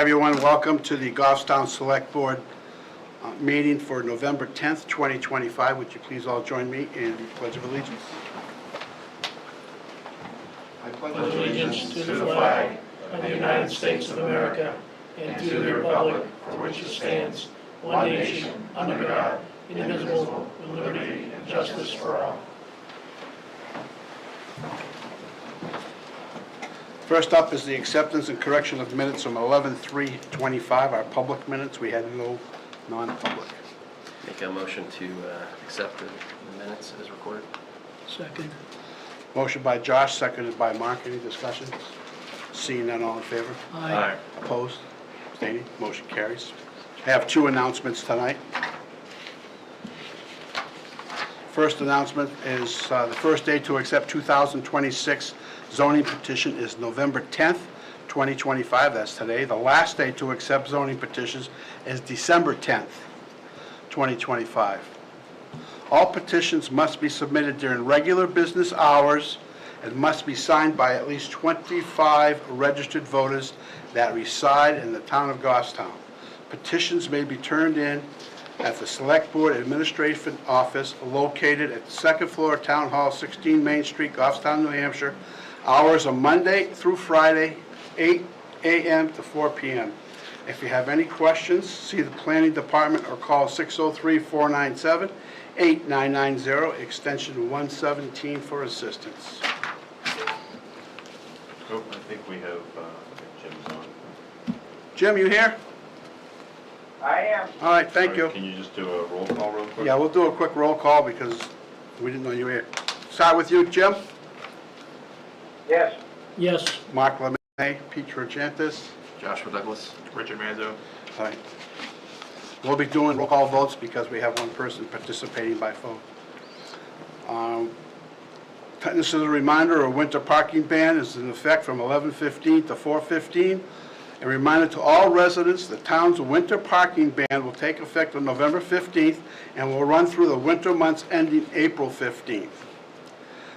everyone. Welcome to the Goffstown Select Board meeting for November 10th, 2025. Would you please all join me in the Pledge of Allegiance? I pledge allegiance to the flag of the United States of America and to the republic for which it stands, one nation, under God, indivisible, with liberty and justice for all. First up is the acceptance and correction of minutes from 11/3/25, our public minutes. We had no non-public. Make a motion to accept the minutes as recorded. Second. Motion by Josh, seconded by Mark. Any discussion? Seeing none, all in favor? Aye. Opposed? Abstaining? Motion carries. I have two announcements tonight. First announcement is the first day to accept 2026 zoning petition is November 10th, 2025. That's today. The last day to accept zoning petitions is December 10th, 2025. All petitions must be submitted during regular business hours and must be signed by at least 25 registered voters that reside in the town of Goffstown. Petitions may be turned in at the Select Board Administration Office located at the second floor, Town Hall, 16 Main Street, Goffstown, New Hampshire. Hours are Monday through Friday, 8 a.m. to 4 p.m. If you have any questions, see the Planning Department or call 603-497-8990, extension 117 for assistance. Oh, I think we have Jim's on. Jim, you here? I am. All right, thank you. Can you just do a roll call real quick? Yeah, we'll do a quick roll call because we didn't know you were here. Start with you, Jim. Yes. Yes. Mark Lemay, Pete Trojantis. Joshua Douglas. Richard Manzo. All right. We'll be doing roll call votes because we have one person participating by phone. This is a reminder, a winter parking ban is in effect from 11:15 to 4:15. A reminder to all residents, the town's winter parking ban will take effect on November 15th and will run through the winter months ending April 15th.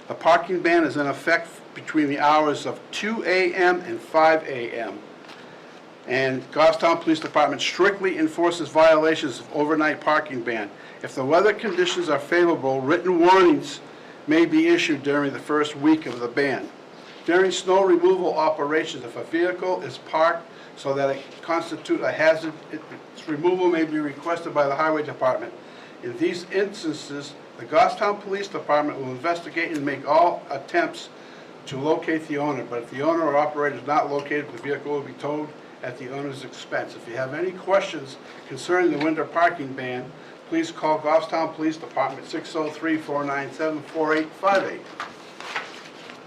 The parking ban is in effect between the hours of 2 a.m. and 5 a.m. And Goffstown Police Department strictly enforces violations of overnight parking ban. If the weather conditions are favorable, written warnings may be issued during the first week of the ban. During snow removal operations, if a vehicle is parked so that it constitutes a hazard, its removal may be requested by the Highway Department. In these instances, the Goffstown Police Department will investigate and make all attempts to locate the owner, but if the owner or operator is not located, the vehicle will be towed at the owner's expense. If you have any questions concerning the winter parking ban, please call Goffstown Police Department 603-497-4858.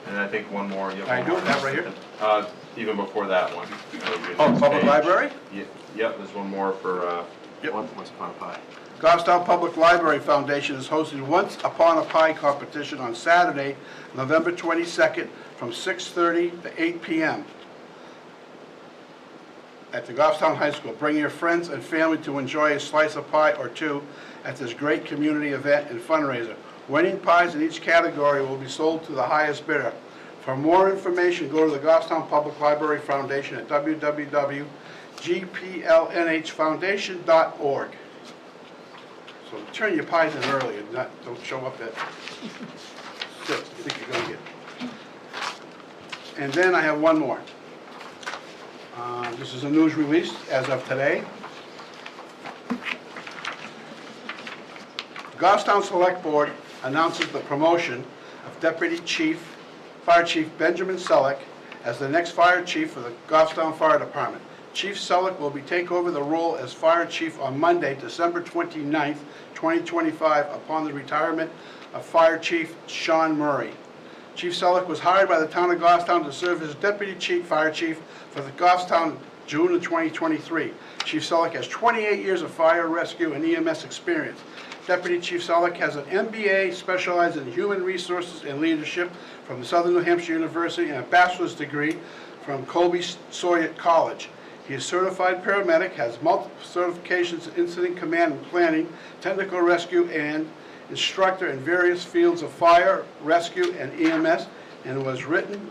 And I think one more. I do have right here. Even before that one. Oh, Public Library? Yep, there's one more for Yep. Once Upon a Pie. Goffstown Public Library Foundation is hosting Once Upon a Pie competition on Saturday, November 22nd from 6:30 to 8 p.m. at the Goffstown High School. Bring your friends and family to enjoy a slice of pie or two at this great community event and fundraiser. Winning pies in each category will be sold to the highest bidder. For more information, go to the Goffstown Public Library Foundation at www.gplnhfoundation.org. So turn your pies in early and don't show up at 6. I think you're going to get. And then I have one more. This is a news release as of today. The Goffstown Select Board announces the promotion of Deputy Fire Chief Benjamin Selleck as the next fire chief for the Goffstown Fire Department. Chief Selleck will take over the role as fire chief on Monday, December 29th, 2025, upon the retirement of Fire Chief Sean Murray. Chief Selleck was hired by the town of Goffstown to serve as Deputy Fire Chief for the Goffstown June of 2023. Chief Selleck has 28 years of fire rescue and EMS experience. Deputy Chief Selleck has an MBA specialized in human resources and leadership from the Southern New Hampshire University and a bachelor's degree from Colby Sawyer College. He is certified paramedic, has multiple certifications in incident command and planning, technical rescue, and instructor in various fields of fire, rescue, and EMS, and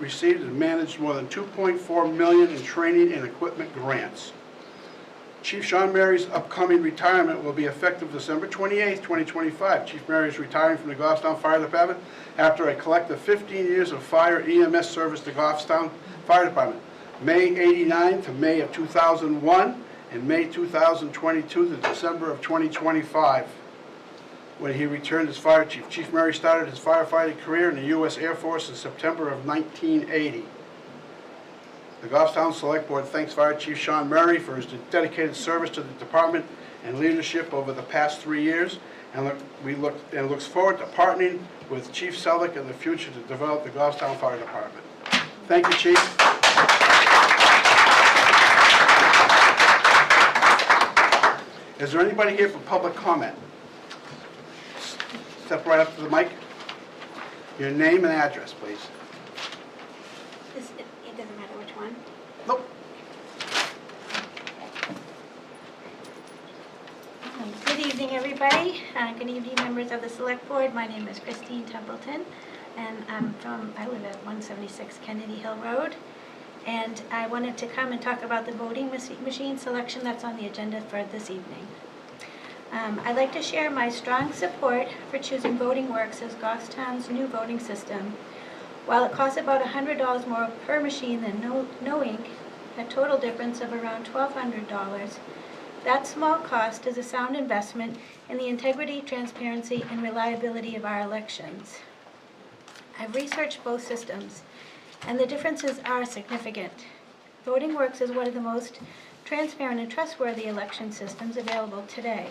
received, and managed more than $2.4 million in training and equipment grants. Chief Sean Mary's upcoming retirement will be effective December 28th, 2025. Chief Mary is retiring from the Goffstown Fire Department after a collective 15 years of fire EMS service to Goffstown Fire Department, May '89 to May of 2001, and May 2022 to December of 2025, when he returned as fire chief. Chief Mary started his firefighting career in the U.S. Air Force in September of 1980. The Goffstown Select Board thanks Fire Chief Sean Murray for his dedicated service to the department and leadership over the past 3 years, and looks forward to partnering with Chief Selleck in the future to develop the Goffstown Fire Department. Thank you, Chief. Is there anybody here for public comment? Step right up to the mic. Your name and address, please. It doesn't matter which one. Nope. Good evening, everybody. Good evening, members of the Select Board. My name is Christine Templeton, and I live at 176 Kennedy Hill Road. And I wanted to come and talk about the voting machine selection that's on the agenda for this evening. I'd like to share my strong support for choosing Voting Works as Goffstown's new voting system. While it costs about $100 more per machine than No Ink, a total difference of around $1,200, that small cost is a sound investment in the integrity, transparency, and reliability of our elections. I've researched both systems, and the differences are significant. Voting Works is one of the most transparent and trustworthy election systems available today.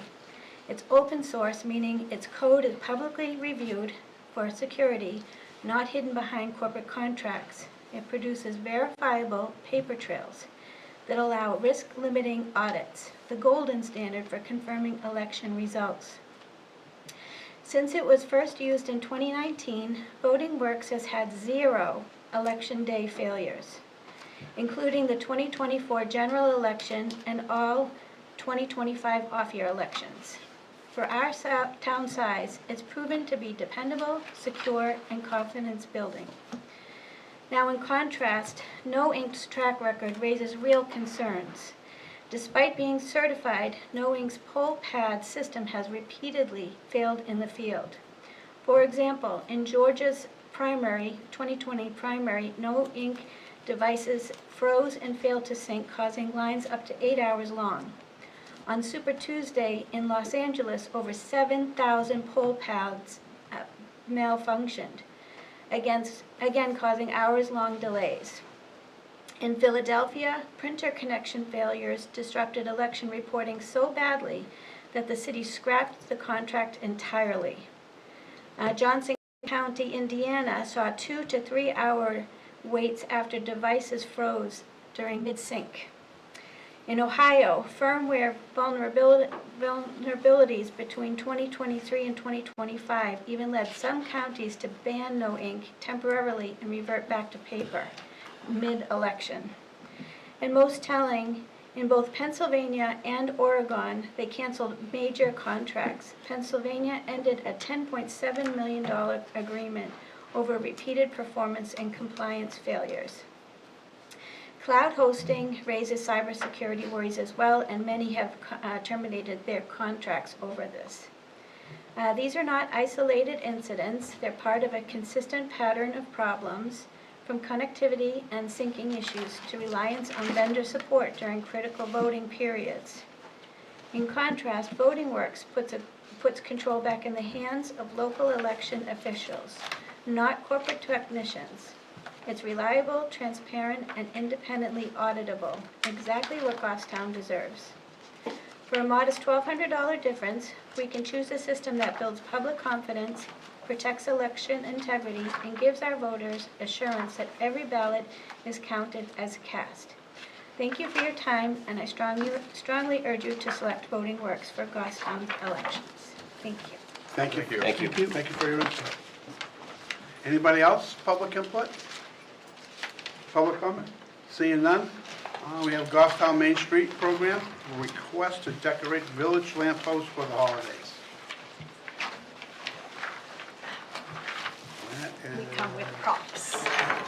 It's open source, meaning its code is publicly reviewed for security, not hidden behind corporate contracts. It produces verifiable paper trails that allow risk-limiting audits, the golden standard for confirming election results. Since it was first used in 2019, Voting Works has had 0 election day failures, including the 2024 general election and all 2025 off-year elections. For our town size, it's proven to be dependable, secure, and confidence-building. Now, in contrast, No Ink's track record raises real concerns. Despite being certified, No Ink's poll pad system has repeatedly failed in the field. For example, in Georgia's 2020 primary, No Ink devices froze and failed to sync, causing lines up to 8 hours long. On Super Tuesday in Los Angeles, over 7,000 poll pads malfunctioned, again causing hours-long delays. In Philadelphia, printer connection failures disrupted election reporting so badly that the city scrapped the contract entirely. Johnson County, Indiana saw 2 to 3 hour waits after devices froze during mid-sync. In Ohio, firmware vulnerabilities between 2023 and 2025 even led some counties to ban No Ink temporarily and revert back to paper mid-election. And most telling, in both Pennsylvania and Oregon, they canceled major contracts. Pennsylvania ended a $10.7 million agreement over repeated performance and compliance failures. Cloud hosting raises cybersecurity worries as well, and many have terminated their contracts over this. These are not isolated incidents. They're part of a consistent pattern of problems, from connectivity and syncing issues to reliance on vendor support during critical voting periods. In contrast, Voting Works puts control back in the hands of local election officials, not corporate technicians. It's reliable, transparent, and independently auditable, exactly what Goffstown deserves. For a modest $1,200 difference, we can choose a system that builds public confidence, protects election integrity, and gives our voters assurance that every ballot is counted as cast. Thank you for your time, and I strongly urge you to select Voting Works for Goffstown elections. Thank you. Thank you. Thank you. Thank you for your input. Anybody else, public input? Public comment? Seeing none? We have Goffstown Main Street program, a request to decorate village lampposts for the holidays. That We is come with props.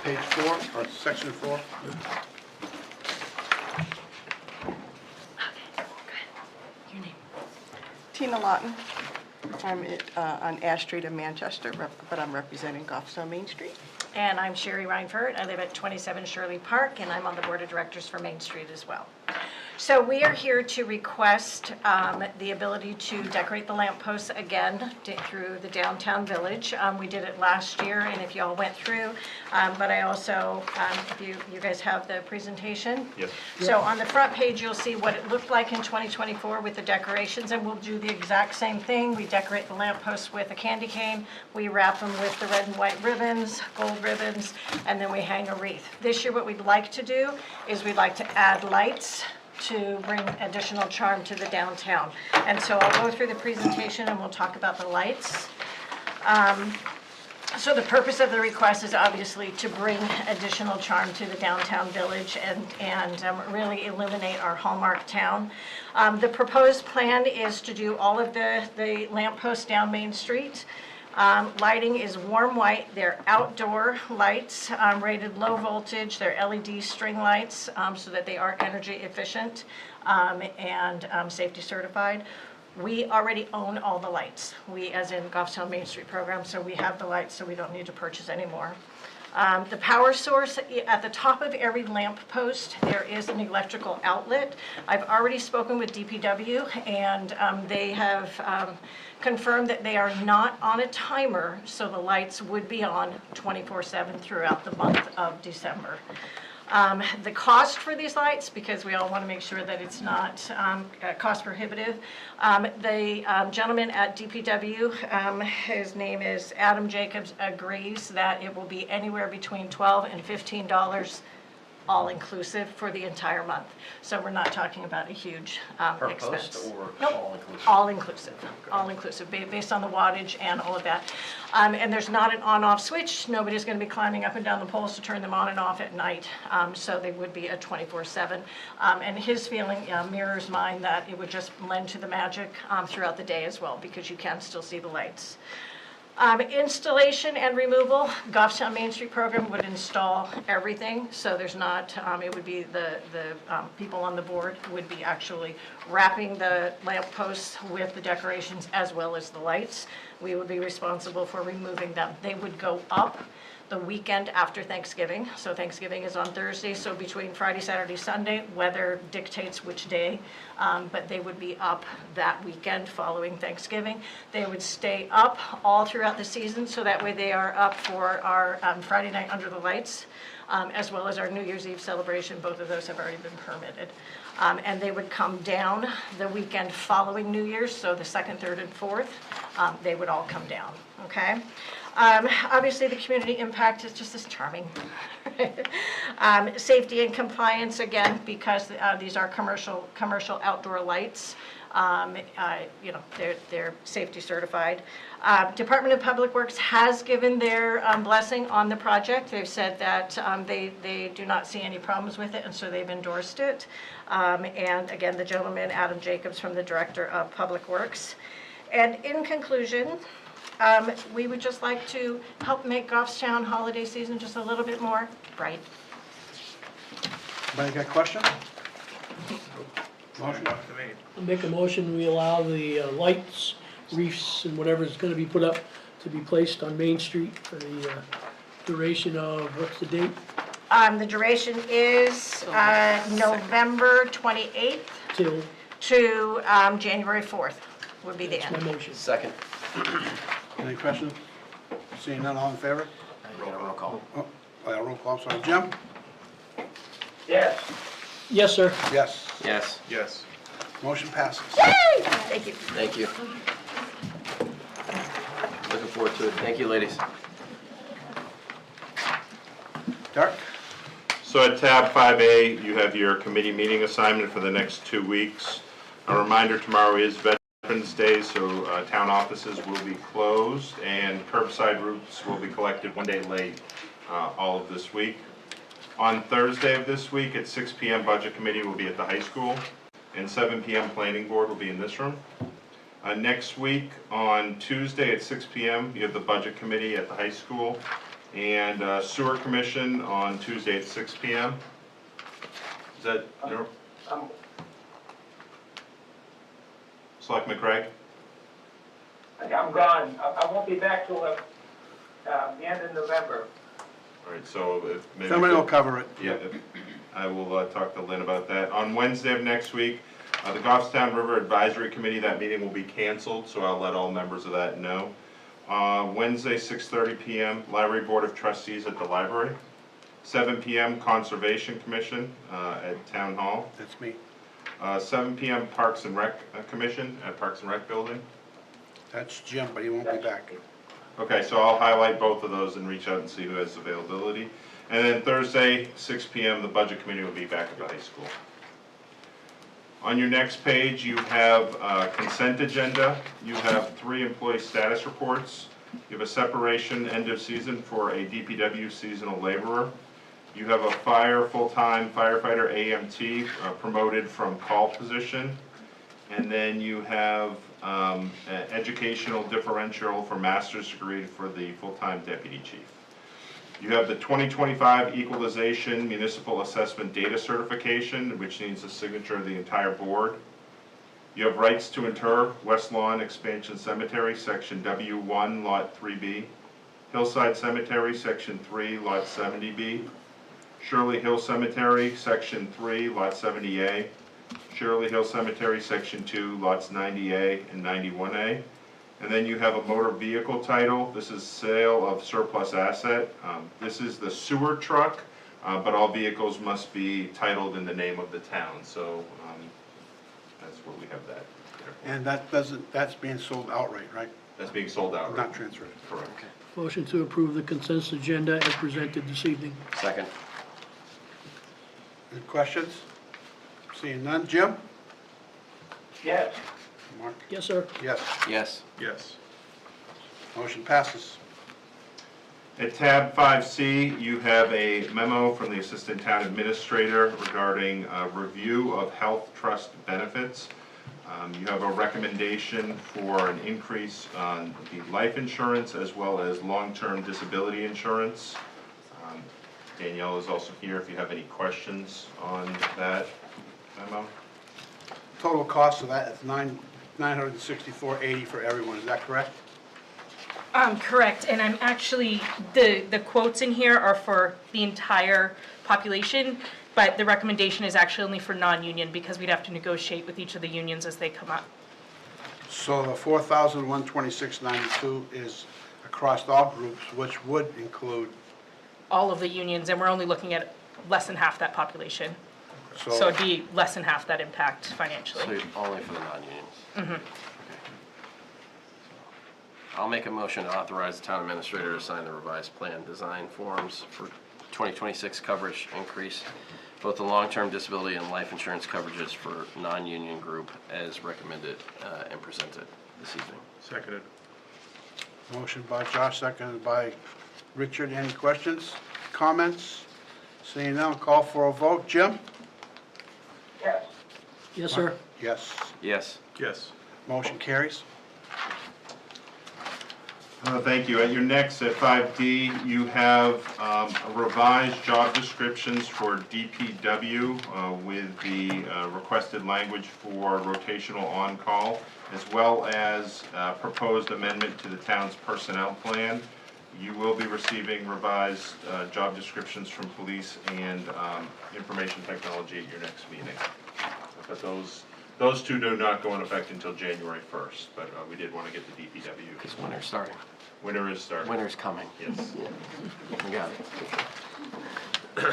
page 4, or section 4. Tina Lawton. I'm on Ash Street in Manchester, but I'm representing Goffstown Main Street. And I'm Sherry Reinfurt. I live at 27 Shirley Park, and I'm on the Board of Directors for Main Street as well. So we are here to request the ability to decorate the lampposts again through the downtown village. We did it last year, and if you all went through, but I also, if you guys have the presentation? Yes. So on the front page, you'll see what it looked like in 2024 with the decorations, and we'll do the exact same thing. We decorate the lampposts with a candy cane, we wrap them with the red and white ribbons, gold ribbons, and then we hang a wreath. This year, what we'd like to do is we'd like to add lights to bring additional charm to the downtown. And so I'll go through the presentation and we'll talk about the lights. So the purpose of the request is obviously to bring additional charm to the downtown village and really illuminate our hallmark town. The proposed plan is to do all of the lampposts down Main Street. Lighting is warm white. They're outdoor lights, rated low voltage. They're LED string lights so that they are energy efficient and safety certified. We already own all the lights. We, as in Goffstown Main Street program, so we have the lights, so we don't need to purchase any more. The power source, at the top of every lamp post, there is an electrical outlet. I've already spoken with DPW, and they have confirmed that they are not on a timer, so the lights would be on 24/7 throughout the month of December. The cost for these lights, because we all want to make sure that it's not cost prohibitive, the gentleman at DPW, his name is Adam Jacobs, agrees that it will be anywhere between $12 and $15 all-inclusive for the entire month. So we're not talking about a huge Per expense. post or Nope, all-inclusive? all-inclusive, based on the wattage and all of that. And there's not an on-off switch. Nobody's going to be climbing up and down the poles to turn them on and off at night. So they would be a 24/7. And his feeling mirrors mine that it would just lend to the magic throughout the day as well, because you can still see the lights. Installation and removal, Goffstown Main Street program would install everything, so there's not, it would be the people on the board would be actually wrapping the lamp posts with the decorations as well as the lights. We would be responsible for removing them. They would go up the weekend after Thanksgiving. So Thanksgiving is on Thursday, so between Friday, Saturday, Sunday, weather dictates which day, but they would be up that weekend following Thanksgiving. They would stay up all throughout the season, so that way they are up for our Friday night under the lights, as well as our New Year's Eve celebration. Both of those have already been permitted. And they would come down the weekend following New Year's, so the 2nd, 3rd, and 4th, they would all come down, okay? Obviously, the community impact is just as charming. Safety and compliance, again, because these are commercial outdoor lights. You know, they're safety certified. Department of Public Works has given their blessing on the project. They've said that they do not see any problems with it, and so they've endorsed it. And again, the gentleman, Adam Jacobs, from the Director of Public Works. And in conclusion, we would just like to help make Goffstown holiday season just a little bit more bright. Anybody got a question? Motion? I'll make a motion, we allow the lights, wreaths, and whatever is going to be put up to be placed on Main Street for the duration of, what's the date? The duration is November 28th Till, to January 4th would be the that's my end. motion. Second. Any questions? Seeing none, all in favor? We got a roll call. Oh, roll call, sorry. Jim? Yes. Yes, sir. Yes. Yes. Yes. Motion passes. Thank you. Thank you. Looking forward to it. Thank you, ladies. Dirk? So at tab 5A, you have your committee meeting assignment for the next 2 weeks. A reminder, tomorrow is Veterans Day, so town offices will be closed and curbside routes will be collected 1 day late all of this week. On Thursday of this week at 6 p.m. Budget Committee will be at the high school, and 7 p.m. Planning Board will be in this room. Next week on Tuesday at 6 p.m. you have the Budget Committee at the high school, and Sewer Commission on Tuesday at 6 p.m. Is that, Selectman Craig? I'm gone. I won't be back till the end of November. All right, so if maybe. Somebody will cover it. Yeah, I will talk to Lynn about that. On Wednesday of next week, the Goffstown River Advisory Committee, that meeting will be canceled, so I'll let all members of that know. Wednesday, 6:30 PM, Library Board of Trustees at the library. 7 PM, Conservation Commission at Town Hall. That's me. 7 PM, Parks and Rec Commission at Parks and Rec Building. That's Jim, but he won't be back. Okay, so I'll highlight both of those and reach out and see who has availability. And then Thursday, 6 PM, the Budget Committee will be back at the high school. On your next page, you have a consent agenda. You have 3 employee status reports. You have a separation end of season for a DPW seasonal laborer. You have a full-time firefighter AMT promoted from call position. And then you have an educational differential for master's degree for the full-time deputy chief. You have the 2025 Equalization Municipal Assessment Data Certification, which needs the signature of the entire board. You have rights to inter West Lawn Expansion Cemetery, Section W1, Lot 3B. Hillside Cemetery, Section 3, Lot 70B. Shirley Hill Cemetery, Section 3, Lot 70A. Shirley Hill Cemetery, Section 2, Lots 90A and 91A. And then you have a motor vehicle title. This is sale of surplus asset. This is the sewer truck, but all vehicles must be titled in the name of the town. So that's where we have that. And that's being sold outright, right? That's being sold out. Not transferred. Correct. Motion to approve the consensus agenda as presented this evening. Second. Any questions? Seeing none. Jim? Yes. Mark? Yes, sir. Yes. Yes. Yes. Motion passes. At tab 5C, you have a memo from the Assistant Town Administrator regarding a review of health trust benefits. You have a recommendation for an increase on the life insurance as well as long-term disability insurance. Danielle is also here if you have any questions on that memo. Total cost of that is $964.80 for everyone, is that correct? Correct, and I'm actually, the quotes in here are for the entire population, but the recommendation is actually only for non-union because we'd have to negotiate with each of the unions as they come up. So the $4,126.92 is across all groups, which would include, All of the unions, and we're only looking at less than half that population. So so it'd be less than half that impact So financially. only for the non-unions? Okay. I'll make a motion to authorize the town administrator to sign the revised plan design forms for 2026 coverage increase, both the long-term disability and life insurance coverages for non-union group as recommended and presented this evening. Seconded. motion by Josh, seconded by Richard. Any questions, comments? Seeing none, call for a vote. Jim? Yes. Yes, sir. Yes. Yes. Yes. Motion carries. Thank you. At your next, at 5D, you have revised job descriptions for DPW with the requested language for rotational on-call, as well as proposed amendment to the town's personnel plan. You will be receiving revised job descriptions from police and information technology at your next meeting. But those two do not go in effect until January 1st, but we did want to get the DPW. Because winter's starting. Winter is starting. Winter's coming. Yes. We got it. All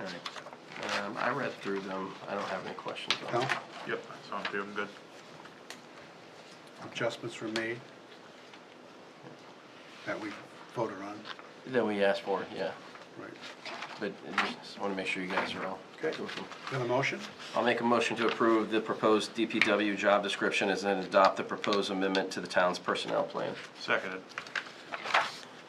right. I read through them. I don't have any questions on No? them. Yep, sounds good. I'm good. Adjustments were made that we voted on. That we asked for, yeah. Right. But I just want to make sure you guys are all Okay. good with them. Got a motion? I'll make a motion to approve the proposed DPW job description as then adopt the proposed amendment to the town's personnel plan. Seconded.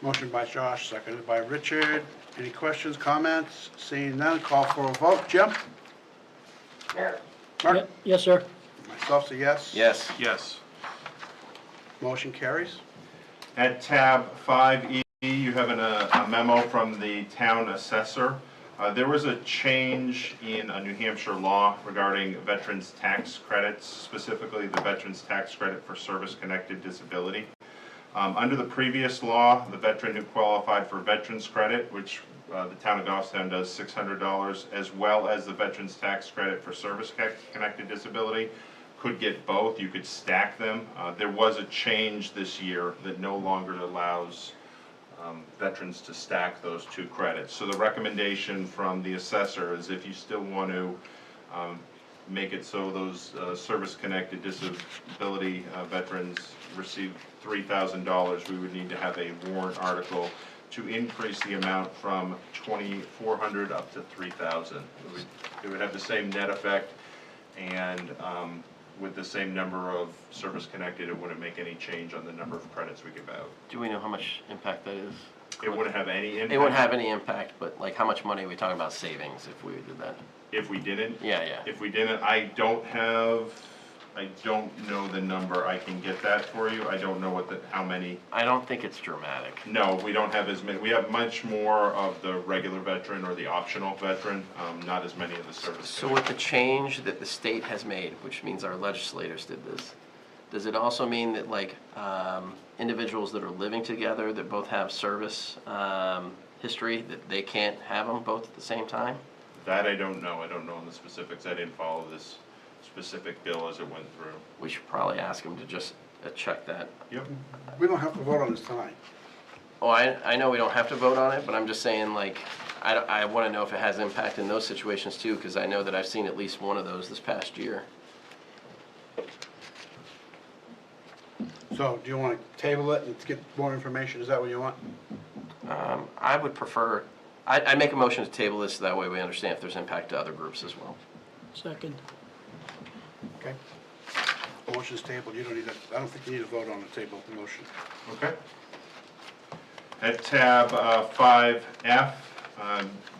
Motion by Josh, seconded by Richard. Any questions, comments? Seeing none, call for a vote. Jim? Yes. Mark? Yes, sir. Myself's a yes. Yes. Yes. Motion carries. At tab 5E, you have a memo from the town assessor. There was a change in a New Hampshire law regarding veterans' tax credits, specifically the veterans' tax credit for service-connected disability. Under the previous law, the veteran who qualified for veterans credit, which the town of Goffstown does $600, as well as the veterans tax credit for service-connected disability, could get both. You could stack them. There was a change this year that no longer allows veterans to stack those two credits. So the recommendation from the assessor is if you still want to make it so those service-connected disability veterans receive $3,000, we would need to have a warrant article to increase the amount from $2,400 up to $3,000. It would have the same net effect, and with the same number of service-connected, it wouldn't make any change on the number of credits we give out. Do we know how much impact that is? It wouldn't have any impact. It wouldn't have any impact, but like how much money are we talking about savings if we did that? If we didn't? Yeah, yeah. If we didn't, I don't know the number. I can get that for you. I don't know how many. I don't think it's dramatic. No, we don't have as many. We have much more of the regular veteran or the optional veteran, not as many of the service. So with the change that the state has made, which means our legislators did this, does it also mean that like individuals that are living together that both have service history, that they can't have them both at the same time? That I don't know. I don't know the specifics. I didn't follow this specific bill as it went through. We should probably ask them to just check that. Yep. We don't have to vote on this tonight. Oh, I know we don't have to vote on it, but I'm just saying, like, I want to know if it has impact in those situations too, because I know that I've seen at least one of those this past year. So do you want to table it and get more information? Is that what you want? I would prefer, I'd make a motion to table this, so that way we understand if there's impact to other groups as well. Second. Okay. Motion's tabled. You don't need to, I don't think you need to vote on the table motion. Okay. At tab 5F,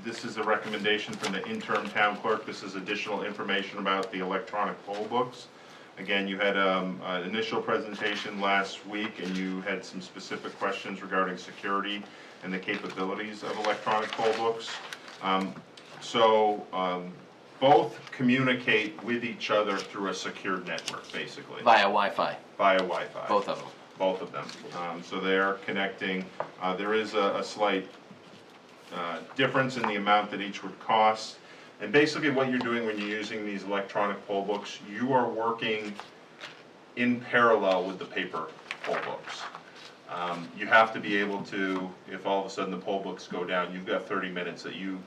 this is a recommendation from the interim town clerk. This is additional information about the electronic poll books. Again, you had an initial presentation last week, and you had some specific questions regarding security and the capabilities of electronic poll books. Both communicate with each other through a secured network, basically. Via Wi-Fi, Via Wi-Fi. both of them. Both of them. So they are connecting. There is a slight difference in the amount that each would cost. And basically what you're doing when you're using these electronic poll books, you are working in parallel with the paper poll books. You have to be able to, if all of a sudden the poll books go down, you've got 30 minutes that you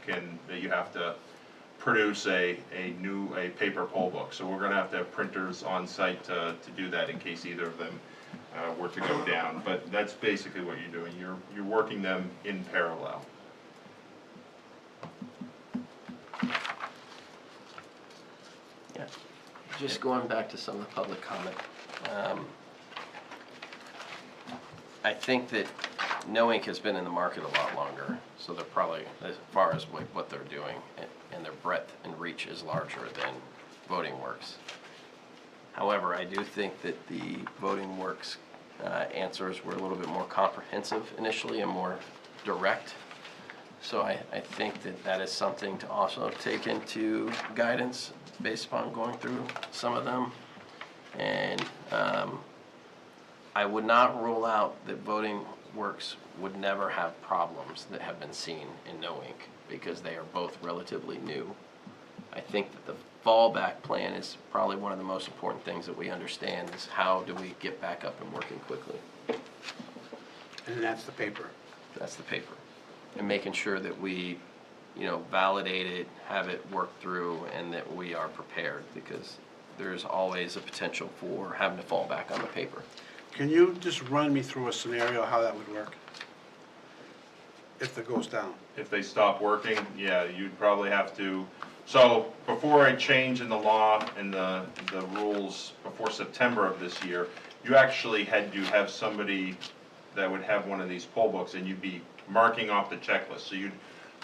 have to produce a paper poll book. So we're gonna have to have printers on site to do that in case either of them were to go down. But that's basically what you're doing. You're working them in parallel. Yeah, just going back to some of the public comment. I think that No Ink has been in the market a lot longer, so they're probably, as far as what they're doing, and their breadth and reach is larger than Voting Works. However, I do think that the Voting Works answers were a little bit more comprehensive initially and more direct. So I think that is something to also take into guidance based upon going through some of them. And I would not rule out that Voting Works would never have problems that have been seen in No Ink, because they are both relatively new. I think that the fallback plan is probably one of the most important things that we understand, is how do we get back up and working quickly. And that's the paper. That's the paper. And making sure that we, validate it, have it worked through, and that we are prepared, because there's always a potential for having to fall back on the paper. Can you just run me through a scenario how that would work? If it goes down? If they stop working, yeah, you'd probably have to. So before a change in the law and the rules before September of this year, you actually had to have somebody that would have one of these poll books, and you'd be marking off the checklist. So you'd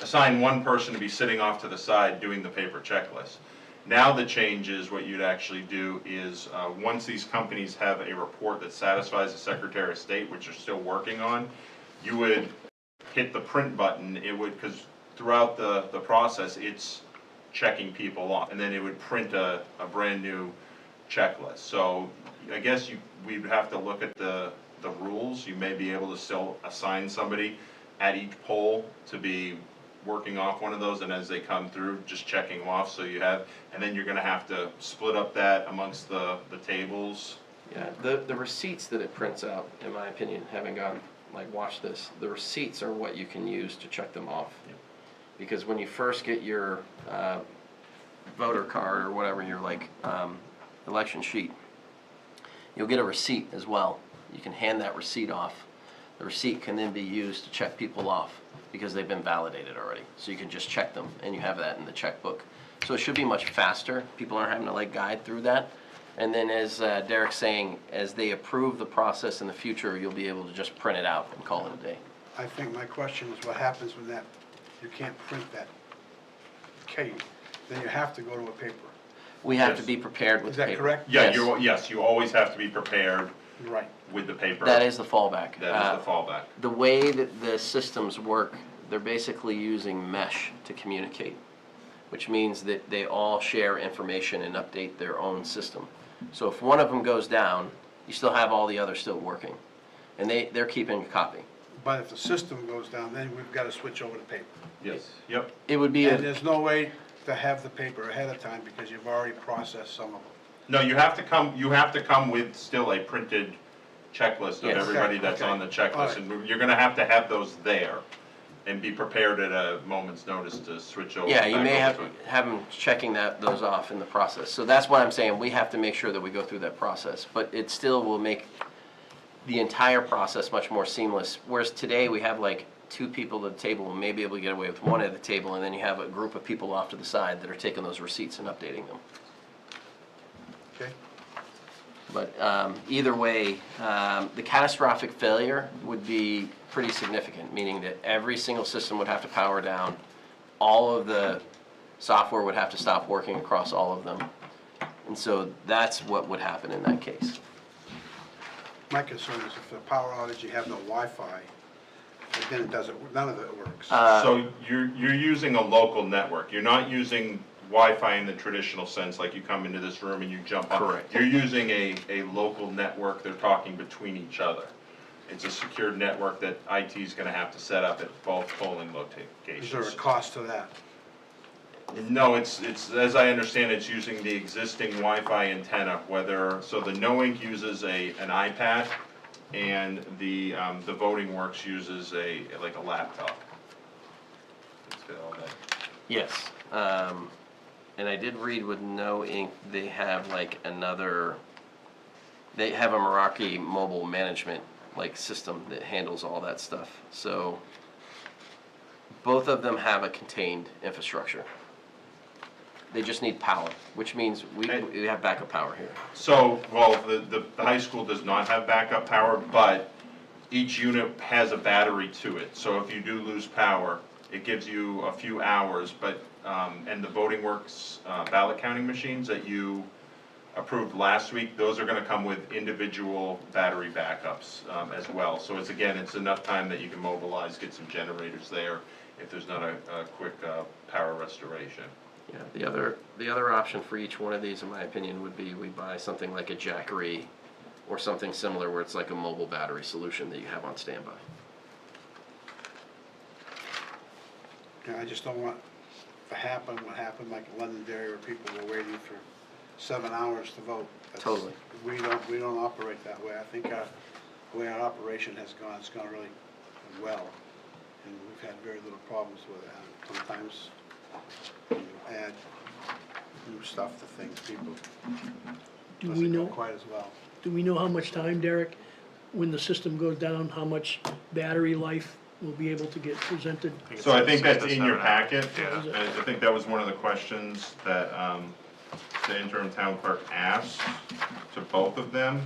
assign one person to be sitting off to the side doing the paper checklist. Now the change is, what you'd actually do is, once these companies have a report that satisfies the Secretary of State, which they're still working on, you would hit the print button. It would, because throughout the process, it's checking people off, and then it would print a brand-new checklist. So I guess we'd have to look at the rules. You may be able to still assign somebody at each poll to be working off one of those, and as they come through, just checking them off, so you have, and then you're gonna have to split up that amongst the tables. Yeah, the receipts that it prints out, in my opinion, having gone, like, watch this, the receipts are what you can use to check them off. Because when you first get your voter card or whatever, your election sheet, you'll get a receipt as well. You can hand that receipt off. The receipt can then be used to check people off because they've been validated already. So you can just check them, and you have that in the checkbook. So it should be much faster. People aren't having to like guide through that. And then as Derek's saying, as they approve the process in the future, you'll be able to just print it out and call it a day. I think my question is what happens when you can't print that? Okay, then you have to go to a paper. We have to Yes. be prepared with Is the that paper. correct? Yeah, Yes. you always have to be prepared Right. with the paper. That is the fallback. That is the fallback. The way that the systems work, they're basically using mesh to communicate, which means that they all share information and update their own system. So if one of them goes down, you still have all the others still working. And they're keeping a copy. But if the system goes down, then we've got to switch over to paper. Yes, yep. It would be, And there's no way to have the paper ahead of time because you've already processed some of them. No, you have to come with still a printed checklist of Yes. everybody that's Okay. on the checklist. Alright. And you're gonna have to have those there and be prepared at a moment's notice to switch over. yeah, you back may over to it. have them checking those off in the process. So that's what I'm saying, we have to make sure that we go through that process. But it still will make the entire process much more seamless. Whereas today, we have like 2 people at the table and may be able to get away with 1 at the table, and then you have a group of people off to the side that are taking those receipts and updating them. Okay? But either way, the catastrophic failure would be pretty significant, meaning that every single system would have to power down. All of the software would have to stop working across all of them. And so that's what would happen in that case. My concern is if the power outage, you have no Wi-Fi, then it doesn't, none of it works. So you're using a local network. You're not using Wi-Fi in the traditional sense, like you come into this room and you jump on. Correct. You're using a local network. They're talking between each other. It's a secured network that IT is gonna have to set up at both polling locations. Is there a cost to that? No, it's, as I understand, it's using the existing Wi-Fi antenna, so the Knowink uses an iPad, and the Voting Works uses like a laptop. It's got all that. Yes. And I did read with No Ink, they have they have a Meraki mobile management system that handles all that stuff. So both of them have a contained infrastructure. They just need power, which means we have backup power here. So, well, the high school does not have backup power, but each unit has a battery to it. So if you do lose power, it gives you a few hours, but, and the Voting Works ballot counting machines that you approved last week, those are gonna come with individual battery backups as well. So it's enough time that you can mobilize, get some generators there if there's not a quick power restoration. Yeah, the other option for each one of these, in my opinion, would be we buy something like a Jackery or something similar where it's like a mobile battery solution that you have on standby. I just don't want to happen what happened like in Londonderry where people were waiting for 7 hours to vote. Totally. We don't operate that way. I think the way our operation has gone, it's gone really well. And we've had very little problems with it. And sometimes when you add new stuff to things, people Do we doesn't go know, quite as well. do we know how much time, Derek, when the system goes down, how much battery life will be able to get presented? So I think that's in your 7 hours. packet. Yeah. I think that was one of the questions that the interim town clerk asked to both of them.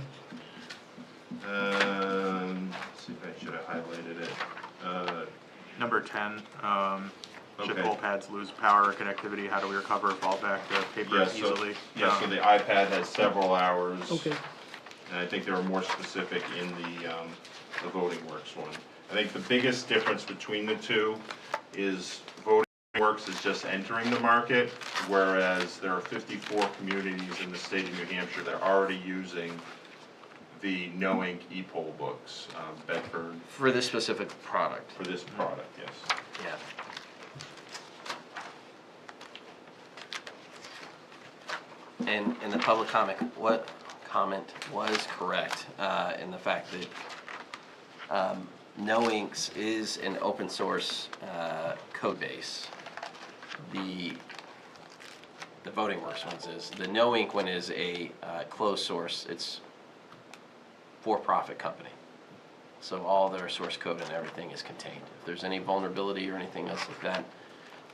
Let's see if I should have highlighted it. Number 10, should Okay. poll pads lose power or connectivity, how do we recover fallback to paper Yeah, so, easily? yeah, so the iPad has several hours. Okay, And I think they were more specific in the Voting Works one. I think the biggest difference between the two is Voting Works is just entering the market, whereas there are 54 communities in the state of New Hampshire that are already using the No Ink e-poll books. Bedford, For this specific product, for this product, yes. yeah. And the public comment was correct in the fact that No Inks is an open source code base. The Voting Works ones is. The No Ink one is a closed source. It's for-profit company. So all their source code and everything is contained. If there's any vulnerability or anything else like that,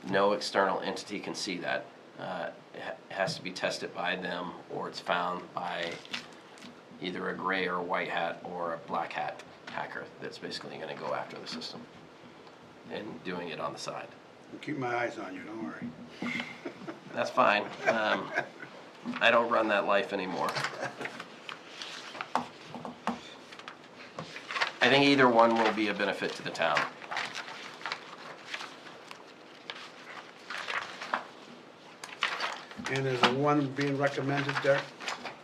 no external entity can see that. It has to be tested by them, or it's found by either a gray or a white hat or a black hat hacker that's basically going to go after the system and doing it on the side. Keep my eyes on you, don't worry. That's fine. I don't run that life anymore. I think either one will be a benefit to the town. And there's a one being recommended there.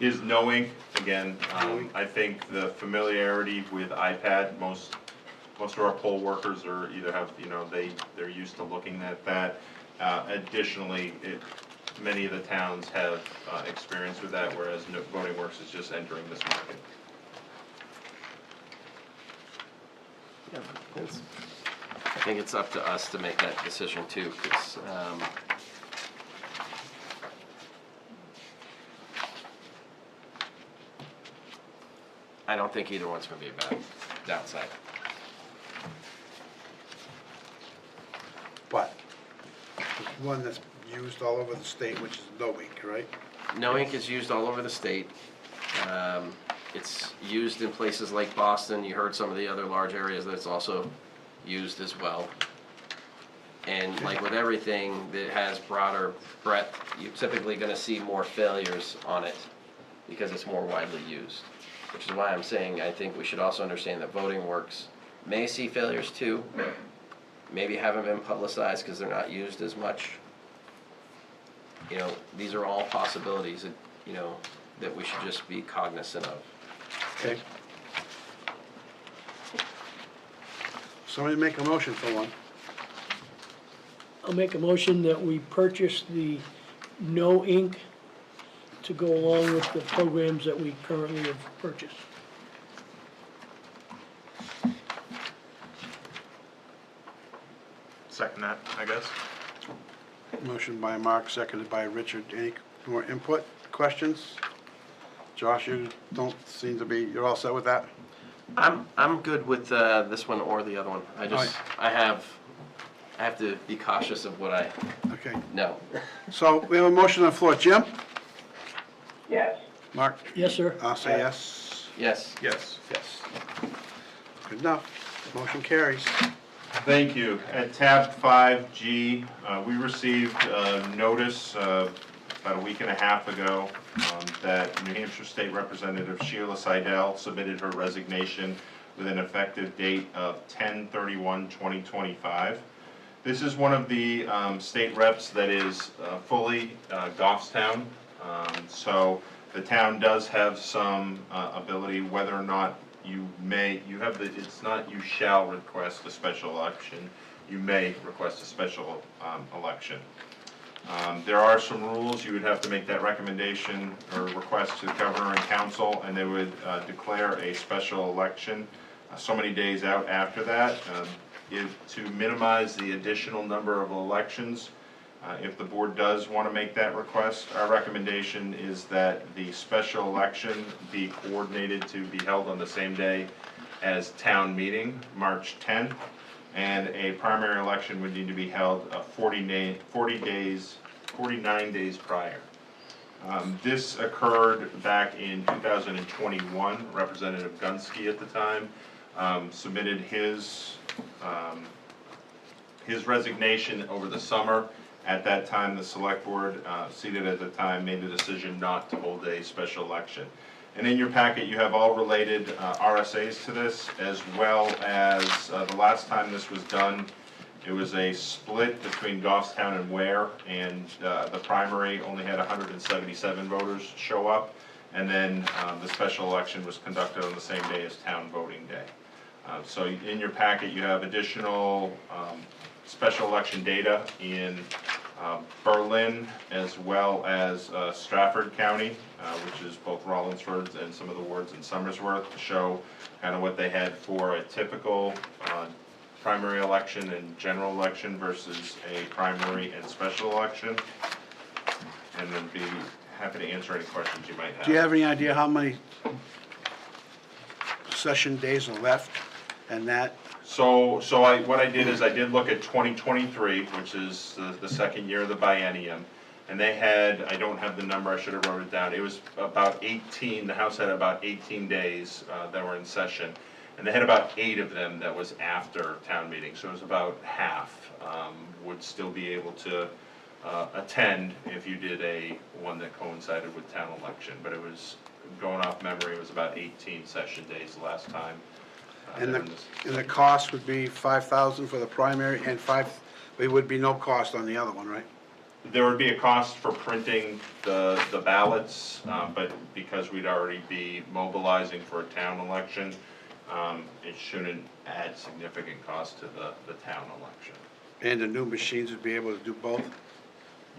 Is No Ink, again, No Ink. I think the familiarity with iPad, most of our poll workers are either have, they're used to looking at that. Additionally, many of the towns have experience with that, whereas Voting Works is just entering this market. I think it's up to us to make that decision too, because I don't think either one's going to be a bad downside. But there's one that's used all over the state, which is No Ink, right? No Ink is used all over the state. It's used in places like Boston. You heard some of the other large areas that it's also used as well. And like with everything that has broader breadth, you're typically going to see more failures on it because it's more widely used. Which is why I'm saying I think we should also understand that Voting Works may see failures too. Maybe haven't been publicized because they're not used as much. These are all possibilities that, that we should just be cognizant of. Okay. Somebody make a motion for one. I'll make a motion that we purchase the No Ink to go along with the programs that we currently have purchased. Second that, I guess. Motion by Mark, seconded by Richard. Any more input, questions? Josh, you don't seem to be, you're all set with that? I'm good with this one or the other one. I have to be cautious of what I Okay. know. So we have a motion on the floor. Jim? Yes. Mark? Yes, sir. I'll say yes. Yes. Yes. Yes. Good enough. Motion carries. Thank you. At tab 5G, we received a notice about a week and a half ago that New Hampshire State Representative Sheila Seidel submitted her resignation with an effective date of 10/31/2025. This is one of the state reps that is fully Goffstown. So the town does have some ability, whether or not it's not you shall request a special election, you may request a special election. There are some rules. You would have to make that recommendation or request to the governor and council, and they would declare a special election so many days out after that. To minimize the additional number of elections, if the board does want to make that request, our recommendation is that the special election be coordinated to be held on the same day as town meeting, March 10th, and a primary election would need to be held 49 days prior. This occurred back in 2021. Representative Gunsky at the time submitted his resignation over the summer. At that time, the select board, seated at the time, made the decision not to hold a special election. And in your packet, you have all related RSAs to this, as well as the last time this was done, It was a split between Goffstown and Ware, and the primary only had 177 voters show up. And then the special election was conducted on the same day as town voting day. So in your packet, you have additional special election data in Berlin as well as Stratford County, which is both Rollinsford and some of the wards in Somersworth, to show kind of what they had for a typical primary election and general election versus a primary and special election. And then be happy to answer any questions you might have. Do you have any idea how many session days are left and that? So what I did is I did look at 2023, which is the second year of the biennium, and they had, I don't have the number, I should have wrote it down, it was about 18, the House had about 18 days that were in session, and they had about 8 of them that was after town meeting, so it was about half would still be able to attend if you did a one that coincided with town election, but it was, going off memory, it was about 18 session days the last time. And the cost would be 5,000 for the primary and there would be no cost on the other one, right? There would be a cost for printing the ballots, but because we'd already be mobilizing for a town election, it shouldn't add significant cost to the town election. And the new machines would be able to do both?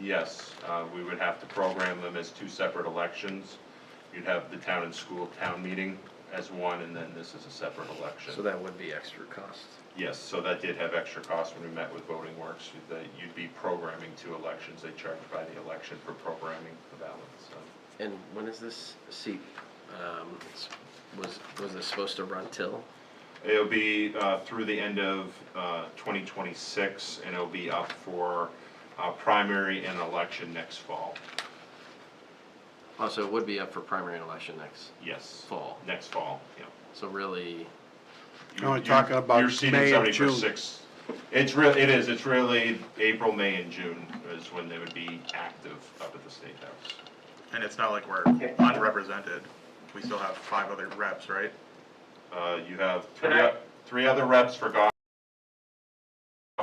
Yes, we would have to program them as 2 separate elections. You'd have the town and school town meeting as one, and then this is a separate election. So that would be extra cost. Yes, so that did have extra costs when we met with Voting Works, that you'd be programming 2 elections. They charge by the election for programming the ballots, so. And when is this seat, was this supposed to run till? It'll be through the end of 2026, and it'll be up for primary and election next fall. Oh, so it would be up for primary and election next Yes. fall. Next fall, yeah. So really, You're only talking about You're seating May or somebody for June. 6. It's really April, May, and June is when they would be active up at the State House. And it's not like we're unrepresented. We still have 5 other reps, right? You have 3 other reps for Goff,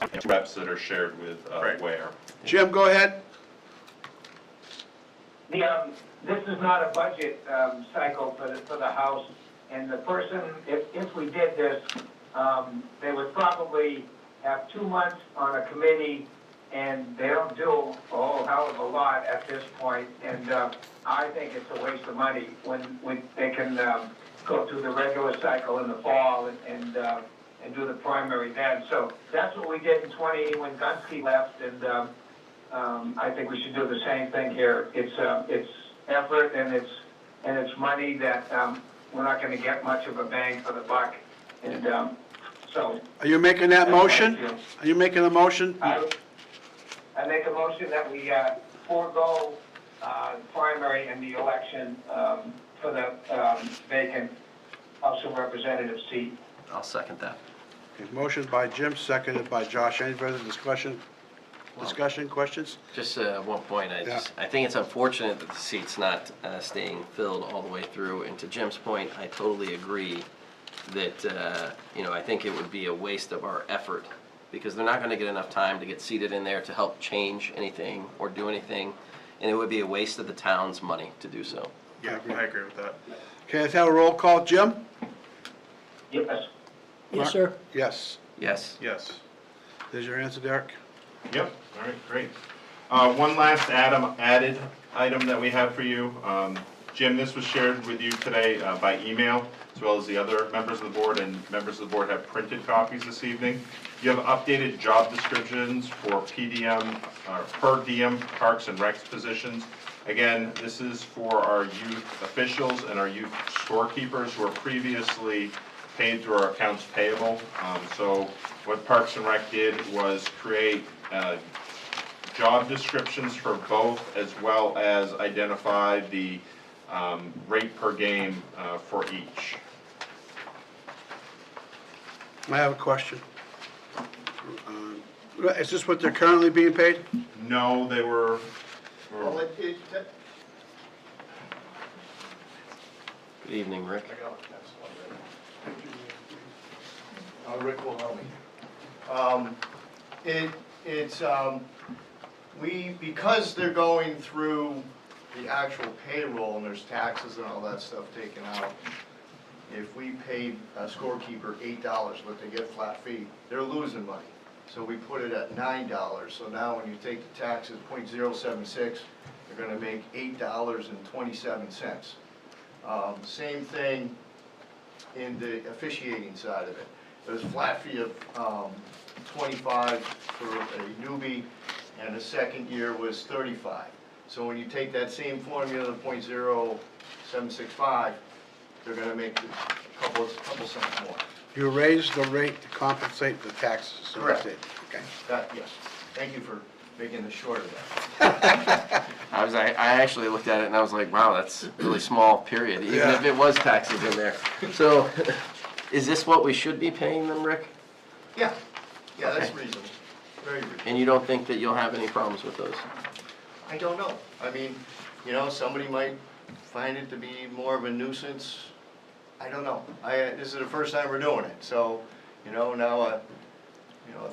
2 reps that are shared with Right. Ware. Jim, go ahead. This is not a budget cycle for the House, and the person, if we did this, they would probably have 2 months on a committee, and they don't do a whole hell of a lot at this point, and I think it's a waste of money when they can go through the regular cycle in the fall and do the primary then. So that's what we did in 20 when Gunsky left, and I think we should do the same thing here. It's effort and it's money that we're not going to get much of a bang for the buck, and so. Are you making that That's how I motion? feel. Are you making a motion? I make a motion that we forego the primary and the election for the vacant House of Representatives seat. I'll second that. Okay, motion by Jim, seconded by Josh. Any further discussion, questions? Just one point, I think it's unfortunate that the seat's not staying filled all the way through, and to Jim's point, I totally agree that, I think it would be a waste of our effort, because they're not gonna get enough time to get seated in there to help change anything or do anything, and it would be a waste of the town's money to do so. Yeah, I agree with that. Okay, let's have a roll call. Jim? Yes. Yes, sir. Yes. Yes? Yes. There's your answer, Derek. Yep, all right, great. One last added item that we have for you. Jim, this was shared with you today by email, as well as the other members of the board, and members of the board have printed copies this evening. You have updated job descriptions for PDM, per diem Parks and Recs positions. Again, this is for our youth officials and our youth storekeepers who were previously paid through our accounts payable. So what Parks and Rec did was create job descriptions for both, as well as identify the rate per game for each. I have a question. Is this what they're currently being paid? No, they were. Good evening, Rick. Rick will help me. It's, because they're going through the actual payroll and there's taxes and all that stuff taken out, if we paid a scorekeeper $8, but they get flat fee, they're losing money. So we put it at $9. So now when you take the taxes, .076, they're gonna make $8.27. Same thing in the officiating side of it. There's a flat fee of 25 for a newbie, and the second year was 35. So when you take that same formula, the .0765, they're gonna make a couple cents more. You raised the rate to compensate the taxes. so that's Correct. it. Okay. Yes, thank you for making this short of that. I actually looked at it and I was like, wow, that's a really small period, even Yeah. if it was taxes in there. So, is this what we should be paying them, Rick? Yeah, that's reasonable, very reasonable. And you don't think that you'll have any problems with those? I don't know. I mean, somebody might find it to be more of a nuisance. I don't know. This is the first time we're doing it, so, now a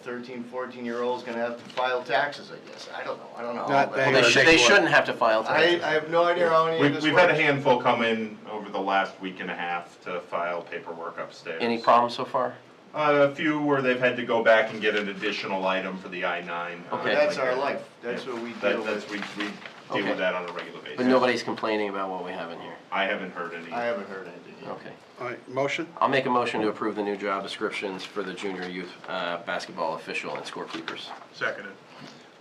13, 14-year-old's gonna have to file taxes, I guess. I don't know. Not But bad. Well, they shouldn't have to file I taxes. have no idea how any of this We've had a works. handful come in over the last week and a half to file paperwork upstairs. Any problems so far? A few where they've had to go back and get an additional item for the I-9. Okay. That's like our that. life. That's what we That- deal That's, with. we deal Okay. with that on a regular basis. But nobody's complaining about what we have in here? I haven't heard any. I haven't heard anything yet. Okay. All right, motion? I'll make a motion to approve the new job descriptions for the junior youth basketball official and scorekeepers. Seconded.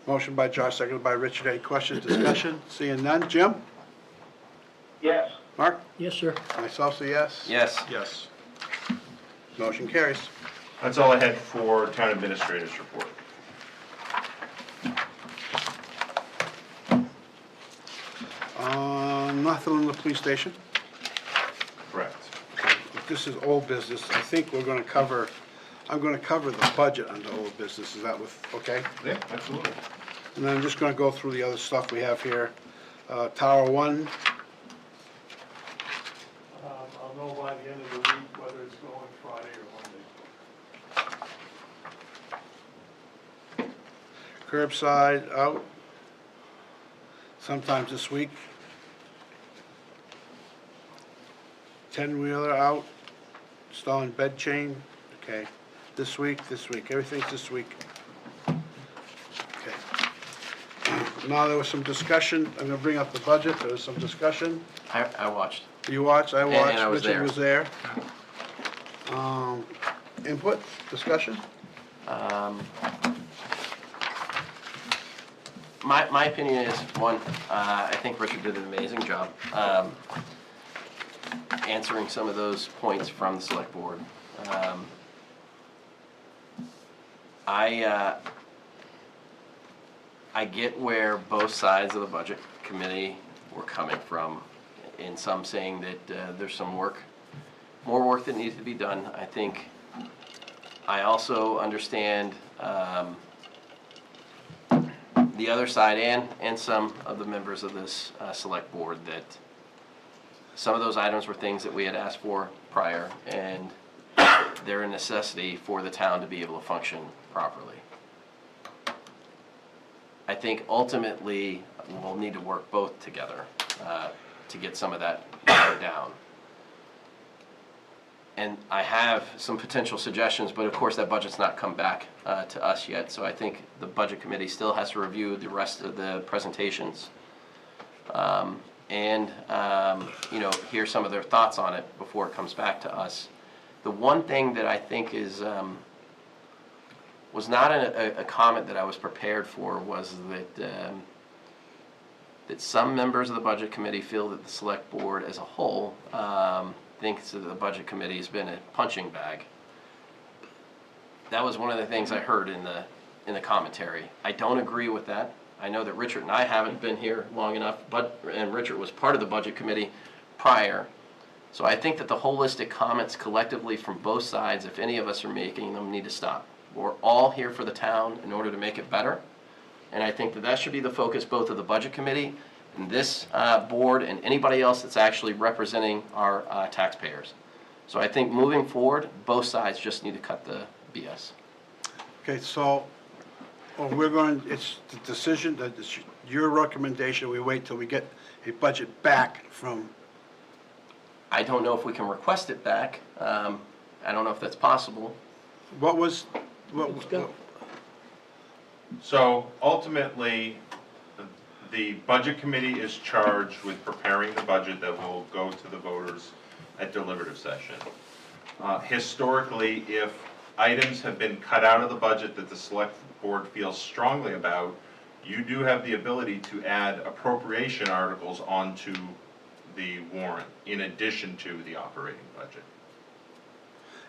Motion by Josh, seconded by Richard. Any questions, discussion? Seeing none. Jim? Yes. Mark? Yes, sir. Myself, say yes. Yes. Yes. Motion carries. That's all I had for town administrator's report. Nothing in the police station. Correct. This is old business. I think I'm gonna cover the budget under old business. Is that okay? Yeah, absolutely. And then I'm just gonna go through the other stuff we have here. Tower 1, I'll know by the end of the week whether it's going Friday or Monday. curbside out. Sometimes this week. 10-wheeler out. Installing bed chain. Okay. This week. Everything's this week. Okay. Now, there was some discussion. I'm gonna bring up the budget. There was some discussion. I watched. You watched, I watched. I was Richard there. was there. Input, discussion? My opinion is, one, I think Richard did an amazing job answering some of those points from the select board. I get where both sides of the budget committee were coming from, in some saying that there's some more work that needs to be done. I think I also understand the other side and some of the members of this select board that some of those items were things that we had asked for prior, and they're a necessity for the town to be able to function properly. I think ultimately we'll need to work both together to get some of that down. And I have some potential suggestions, but of course that budget's not come back to us yet, so I think the budget committee still has to review the rest of the presentations and hear some of their thoughts on it before it comes back to us. The one thing that I think is was not a comment that I was prepared for was that that some members of the budget committee feel that the select board as a whole thinks that the budget committee has been a punching bag. That was one of the things I heard in the commentary. I don't agree with that. I know that Richard and I haven't been here long enough, and Richard was part of the budget committee prior. So I think that the holistic comments collectively from both sides, if any of us are making them, need to stop. We're all here for the town in order to make it better. And I think that that should be the focus both of the budget committee and this board and anybody else that's actually representing our taxpayers. So I think moving forward, both sides just need to cut the BS. Okay, so Or we're going, it's the decision, that it's your recommendation, we wait till we get a budget back from, I don't know if we can request it back. I don't know if that's possible. what was, what, Let's go. So ultimately, the budget committee is charged with preparing the budget that will go to the voters at deliberative session. Historically, if items have been cut out of the budget that the select board feels strongly about, you do have the ability to add appropriation articles onto the warrant in addition to the operating budget.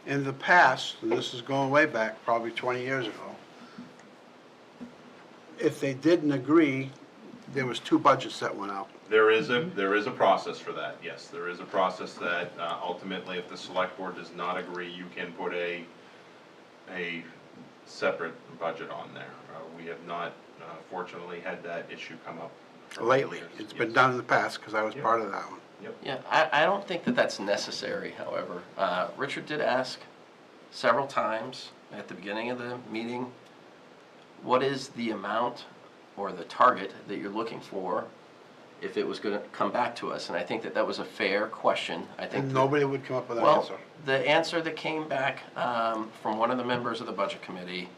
in the past, and this is going way back, probably 20 years ago, if they didn't agree, there was 2 budgets that went out. There is a process for that, yes. There is a process that ultimately, if the select board does not agree, you can put a separate budget on there. We have not, fortunately, had that issue come up. for Lately, years. it's been Yes. done in the past, because I was Yeah. part of that one. Yeah, I don't think that that's necessary, however. Richard did ask several times at the beginning of the meeting, what is the amount or the target that you're looking for if it was going to come back to us? And I think that that was a fair question. I think And that- nobody would come up with an Well, answer. the answer that came back from one of the members of the budget committee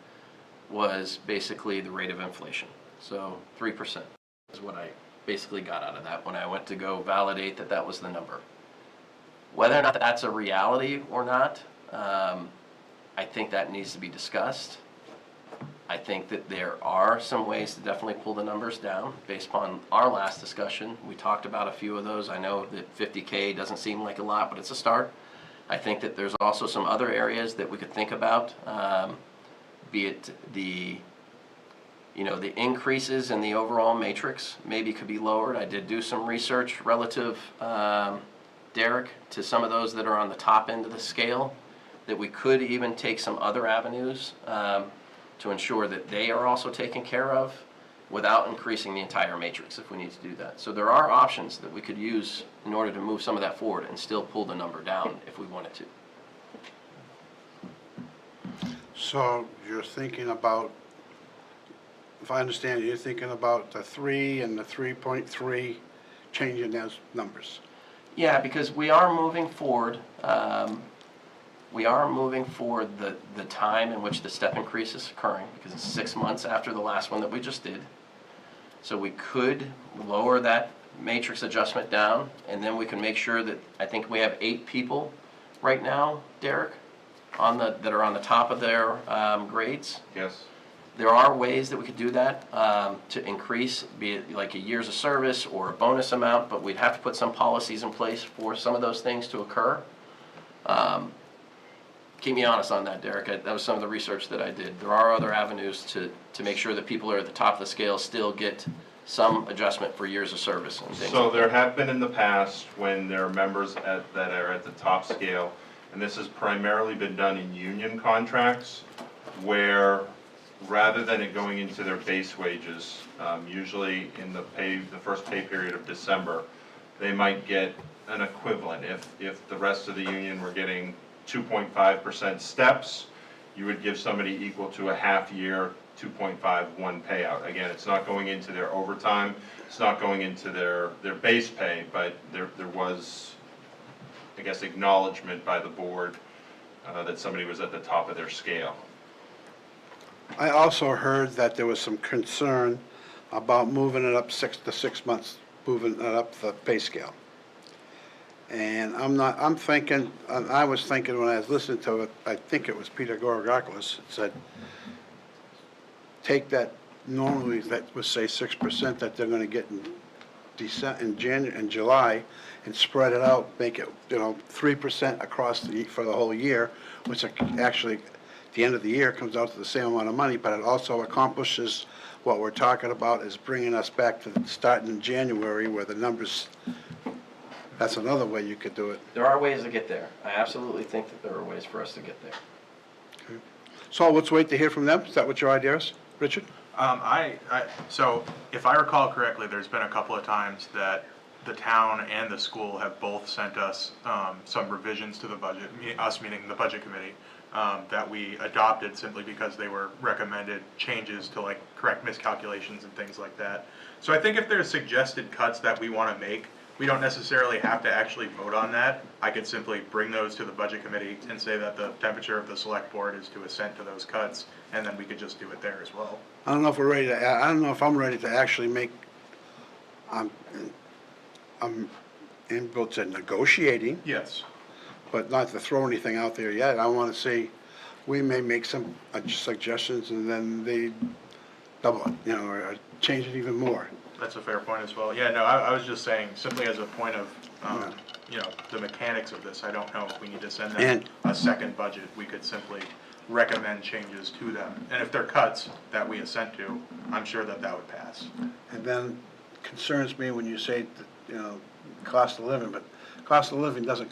was basically the rate of inflation. So 3% is what I basically got out of that when I went to go validate that that was the number. Whether or not that's a reality or not, I think that needs to be discussed. I think that there are some ways to definitely pull the numbers down based upon our last discussion. We talked about a few of those. I know that 50K doesn't seem like a lot, but it's a start. I think that there's also some other areas that we could think about, be it the increases in the overall matrix maybe could be lowered. I did do some research relative, Derek, to some of those that are on the top end of the scale, that we could even take some other avenues to ensure that they are also taken care of without increasing the entire matrix if we need to do that. So there are options that we could use in order to move some of that forward and still pull the number down if we wanted to. So you're thinking about, if I understand, you're thinking about the 3 and the 3.3, changing those numbers. Yeah, because we are moving forward. We are moving forward the time in which the step increase is occurring, because it's 6 months after the last one that we just did. So we could lower that matrix adjustment down, and then we can make sure that, I think we have 8 people right now, Derek, that are on the top of their grades. Yes? There are ways that we could do that to increase, be it like a years of service or a bonus amount, but we'd have to put some policies in place for some of those things to occur. Keep me honest on that, Derek. That was some of the research that I did. There are other avenues to make sure that people who are at the top of the scale still get some adjustment for years of service and things. So there have been in the past, when there are members that are at the top scale, and this has primarily been done in union contracts, where rather than it going into their base wages, usually in the first pay period of December, they might get an equivalent. If the rest of the union were getting 2.5% steps, you would give somebody equal to a half-year 2.51 payout. Again, it's not going into their overtime, it's not going into their base pay, but there was, I guess, acknowledgement by the board that somebody was at the top of their scale. I also heard that there was some concern about moving it up 6 months, moving it up the pay scale. And I'm thinking, I was thinking when I was listening to it, I think it was Peter Gorgakis, said, take that, normally that would say 6% that they're gonna get in January and July, and spread it out, make it, 3% across for the whole year, which actually, at the end of the year, comes out to the same amount of money, but it also accomplishes what we're talking about, is bringing us back to starting in January, where the numbers, that's another way you could do it. There are ways to get there. I absolutely think that there are ways for us to get there. So let's wait to hear from them. Is that what your idea is, Richard? So if I recall correctly, there's been a couple of times that the town and the school have both sent us some revisions to the budget, us meaning the budget committee, that we adopted simply because they were recommended changes to like correct miscalculations and things like that. So I think if there's suggested cuts that we want to make, we don't necessarily have to actually vote on that. I could simply bring those to the budget committee and say that the temperature of the select board is to assent to those cuts, and then we could just do it there as well. I don't know if we're ready to, I don't know if I'm ready to actually make, I'm in both to negotiating, Yes. but not to throw anything out there yet. I want to see, we may make some suggestions and then they double it, you know, or change it even more. That's a fair point as well. Yeah, no, I was just saying, simply as a point of, you know, the mechanics of this, I don't know if we need to send them And- a second budget. We could simply recommend changes to them. And if they're cuts that we assent to, I'm sure that that would pass. And then concerns me when you say, that, you know, cost of living, but cost of living doesn't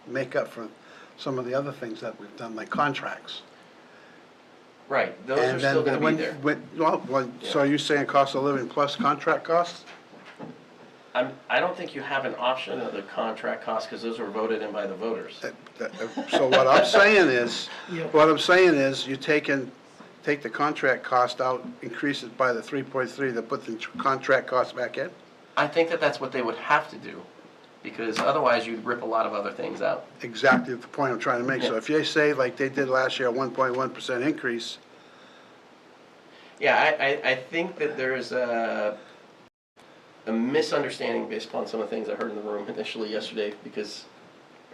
make up for some of the other things that we've done, like contracts. Right, those are And still then gonna be there. So are you saying cost of living plus contract costs? I don't think you have an option of the contract costs, because those were voted in by the voters. So what I'm saying is, Yeah. you take the contract cost out, increase it by the 3.3, to put the contract cost back in? I think that that's what they would have to do, because otherwise you'd rip a lot of other things out. Exactly the point I'm trying to make. So Yeah. if you say, like they did last year, a 1.1% increase, Yeah, I think that there is a misunderstanding based upon some of the things I heard in the room initially yesterday,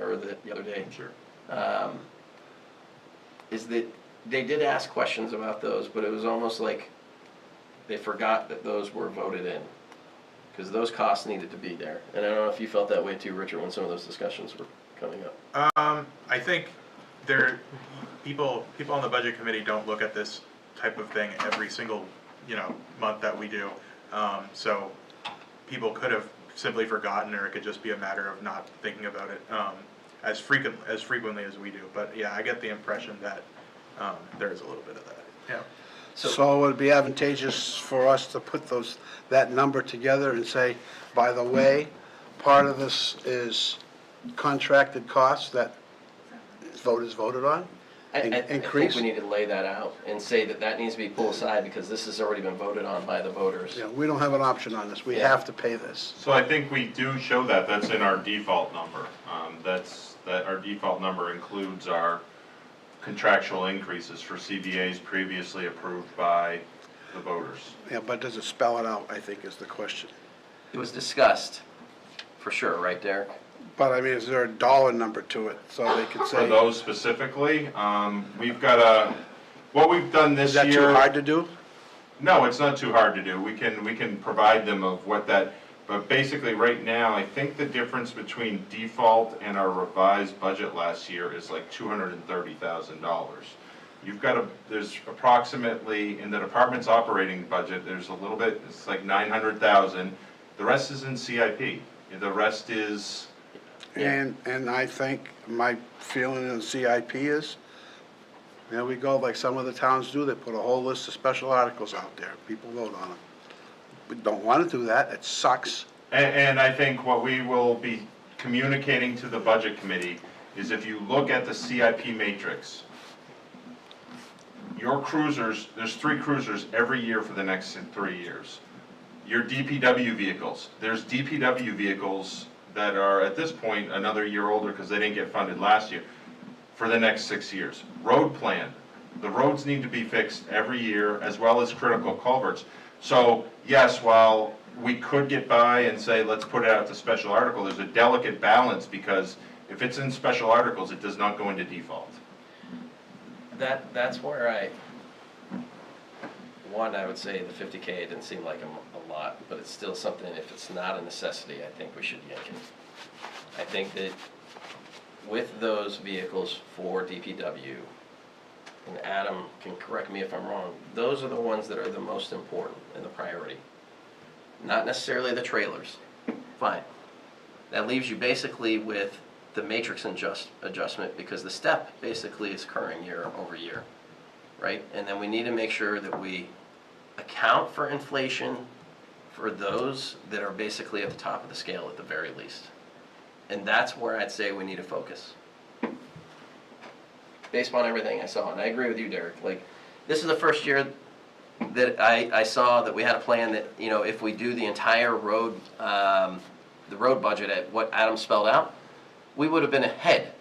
or the other day. Sure. Is that they did ask questions about those, but it was almost like they forgot that those were voted in, because those costs needed to be there. And I don't know if you felt that way too, Richard, when some of those discussions were coming up. I think people on the budget committee don't look at this type of thing every single, you know, month that we do. So people could have simply forgotten, or it could just be a matter of not thinking about it as frequently as we do. But yeah, I get the impression that there is a little bit of that. Yeah. so it would be advantageous for us to put that number together and say, by the way, part of this is contracted costs that voters voted on? I think Increase? we need to lay that out and say that that needs to be pulled aside, because this has already been voted on by the voters. You know, we don't have an option on this. We Yeah. have to pay this. So I think we do show that, that's in our default number. That our default number includes our contractual increases for CBAs previously approved by the voters. Yeah, but does it spell it out, I think is the question. It was discussed, for sure, right, Derek? But I mean, is there a dollar number to it, so they could For say, those specifically, we've got what we've done this is year. that too hard to do? No, it's not too hard to do. We can provide them of what that, but basically right now, I think the difference between default and our revised budget last year is like $230,000. There's approximately, in the department's operating budget, there's a little bit, it's like 900,000. The rest is in CIP. The rest is, And I think my feeling in CIP is, there we go, like some of the towns do, they put a whole list of special articles out there, people vote on them. We don't want to do that, it sucks. and I think what we will be communicating to the budget committee is, if you look at the CIP matrix, your cruisers, there's 3 cruisers every year for the next 3 years. Your DPW vehicles, there's DPW vehicles that are at this point another year older because they didn't get funded last year, for the next 6 years. Road plan, the roads need to be fixed every year, as well as critical culverts. So yes, while we could get by and say, let's put it out to special article, there's a delicate balance, because if it's in special articles, it does not go into default. That's where I would say the 50K didn't seem like a lot, but it's still something, if it's not a necessity, I think we should yank it. I think that with those vehicles for DPW, and Adam can correct me if I'm wrong, those are the ones that are the most important and the priority. Not necessarily the trailers, fine. That leaves you basically with the matrix adjustment, because the step basically is occurring year over year, right? And then we need to make sure that we account for inflation for those that are basically at the top of the scale at the very least. And that's where I'd say we need to focus. based upon everything I saw, and I agree with you, Derek. Like, this is the first year that I saw that we had a plan that, you know, if we do the entire road, the road budget at what Adam spelled out, we would have been ahead.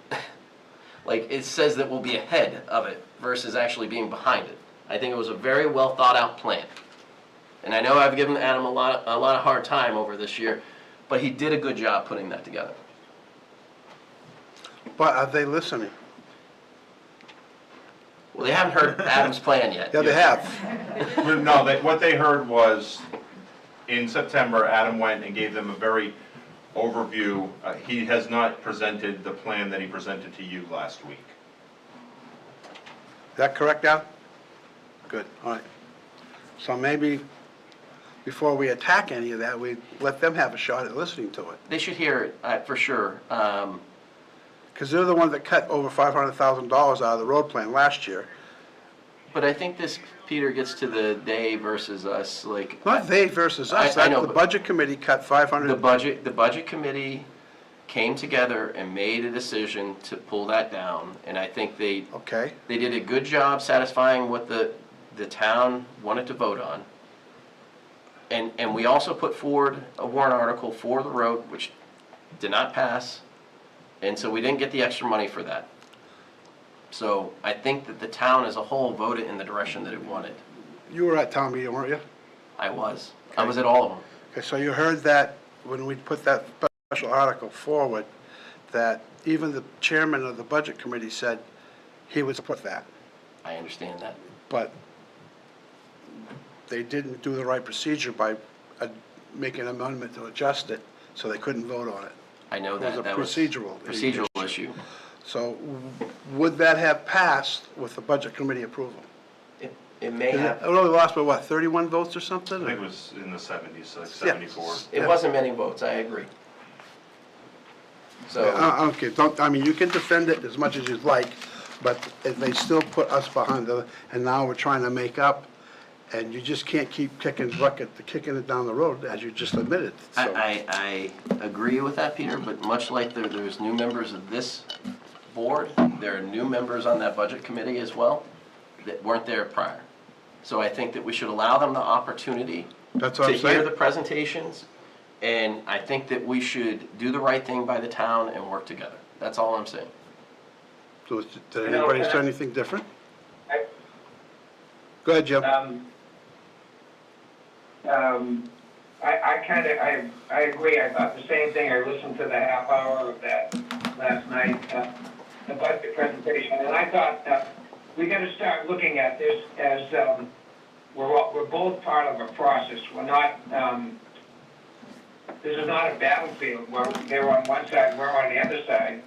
Like, it says that we'll be ahead of it versus actually being behind it. I think it was a very well thought out plan. And I know I've given Adam a lot of hard time over this year, but he did a good job putting that together. But are they listening? Well, they haven't heard Adam's plan yet. Yeah, they have. Well, no, what they heard was, in September, Adam went and gave them a very overview. He has not presented the plan that he presented to you last week. Is that correct, Al? Good, all right. So maybe before we attack any of that, we let them have a shot at listening to it. They should hear it, for sure. Because they're the ones that cut over $500,000 out of the road plan last year. But I think this, Peter, gets to the they versus us, like. Not they versus us. I know, The but- budget committee cut 500. The budget committee came together and made a decision to pull that down, and I think they Okay, did a good job satisfying what the town wanted to vote on. And we also put forward a warrant article for the road, which did not pass, and so we didn't get the extra money for that. So I think that the town as a whole voted in the direction that it wanted. you were at town meeting, weren't you? I was at all of them. Okay, so you heard that when we put that special article forward, that even the chairman of the budget committee said he would support that, I understand that. but they didn't do the right procedure by making an amendment to adjust it, so they couldn't vote on it. I know It was that. a That was procedural issue. So would that have passed with the budget committee approval? It may It have, only lost by what, 31 votes or I something? think it was in the 70s, like Yeah. 74. it wasn't many votes, I agree. So, Okay, I mean, you can defend it as much as you'd like, but if they still put us behind the, and now we're trying to make up, and you just can't keep kicking it down the road, as you just admitted, so. I agree with that, Peter, but much like there's new members of this board, there are new members on that budget committee as well that weren't there prior. So I think that we should allow them the opportunity That's what to I'm hear saying. the presentations, and I think that we should do the right thing by the town and work together. That's all I'm saying. So did anybody say anything different? I- Go ahead, Jim. I agree, I thought the same thing, I listened to the half hour of that last night, the budget presentation, and I thought, we gotta start looking at this as, we're both part of a process, we're not, this is not a battlefield where they're on one side, we're on the other side,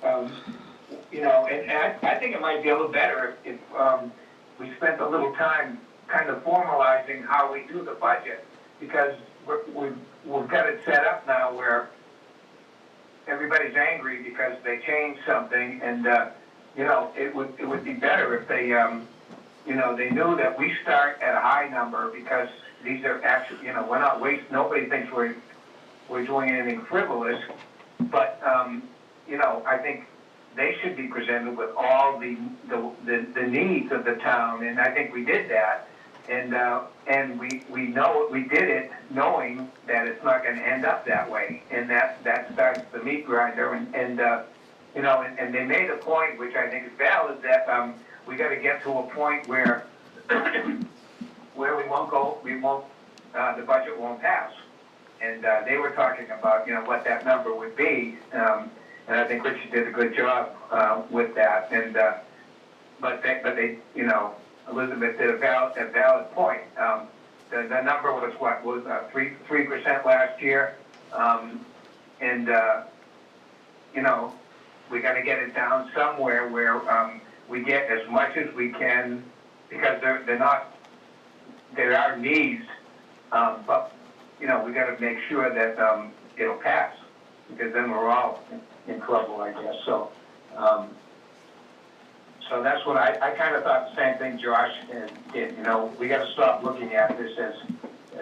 you know, and I think it might be a little better if we spent a little time kind of formalizing how we do the budget, because we've got it set up now where everybody's angry because they changed something, and you know, it would be better if they you know, they knew that we start at a high number because these are actually, you know, we're not nobody thinks we're doing anything frivolous, but you know, I think they should be presented with all the needs of the town, and I think we did that. And we know we did it knowing that it's not going to end up that way, and that starts the meat grinder. And you know, and they made a point which I think is valid, that we got to get to a point where where the budget won't pass. And they were talking about, you know, what that number would be, and I think Richard did a good job with that. And but they, you know, Elizabeth did a valid point. The number was what, was 3% last year, and you know, we got to get it down somewhere where we get as much as we can, because there are needs, but you know, we got to make sure that it'll pass, because then we're all in trouble, I guess. So. So that's what I kind of thought the same thing Josh did. You know, we got to stop looking at this as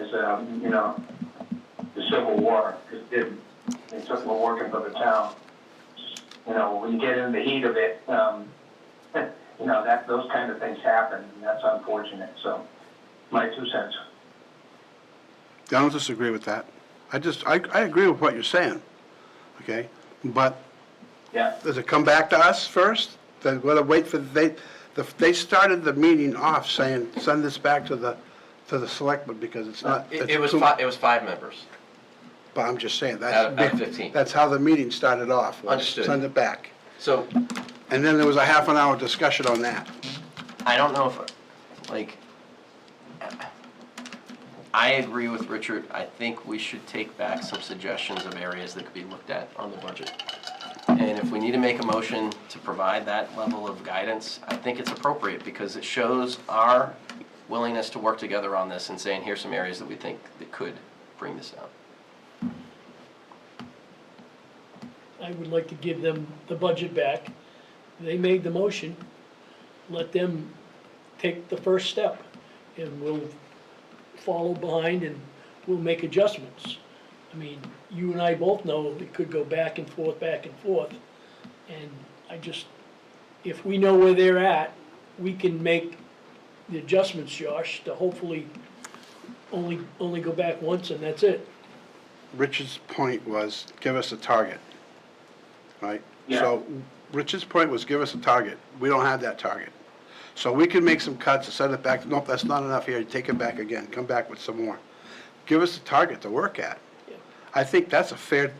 you know, the Civil War, because they took more working for the town. You know, when you get in the heat of it, you know, that, those kind of things happen, and that's unfortunate, so, my 2 cents. I don't disagree with that. I agree with what you're saying, okay? But Yeah, does it come back to us first? Then we're gonna wait for, they started the meeting off saying, send this back to the selectmen because it's not. It was 5 members. But I'm just saying, Out that's, of 15. that's how the meeting started off. was Understood. Send it back. So And then there was a half an hour discussion on that. I don't know if, like, I agree with Richard. I think we should take back some suggestions of areas that could be looked at on the budget. And if we need to make a motion to provide that level of guidance, I think it's appropriate because it shows our willingness to work together on this and saying, here's some areas that we think that could bring this down. I would like to give them the budget back. They made the motion. Let them take the first step, and we'll follow behind and we'll make adjustments. I mean, you and I both know it could go back and forth, and I just, if we know where they're at, we can make the adjustments, Josh, to hopefully only go back once and that's it. Richard's point was, give us a target, right? Yeah. So Richard's point was, give us a target. We don't have that target. So we can make some cuts and send it back. Nope, that's not enough here. Take it back again. Come back with some more. Give us a target to work at. Yeah. I think that's a fair,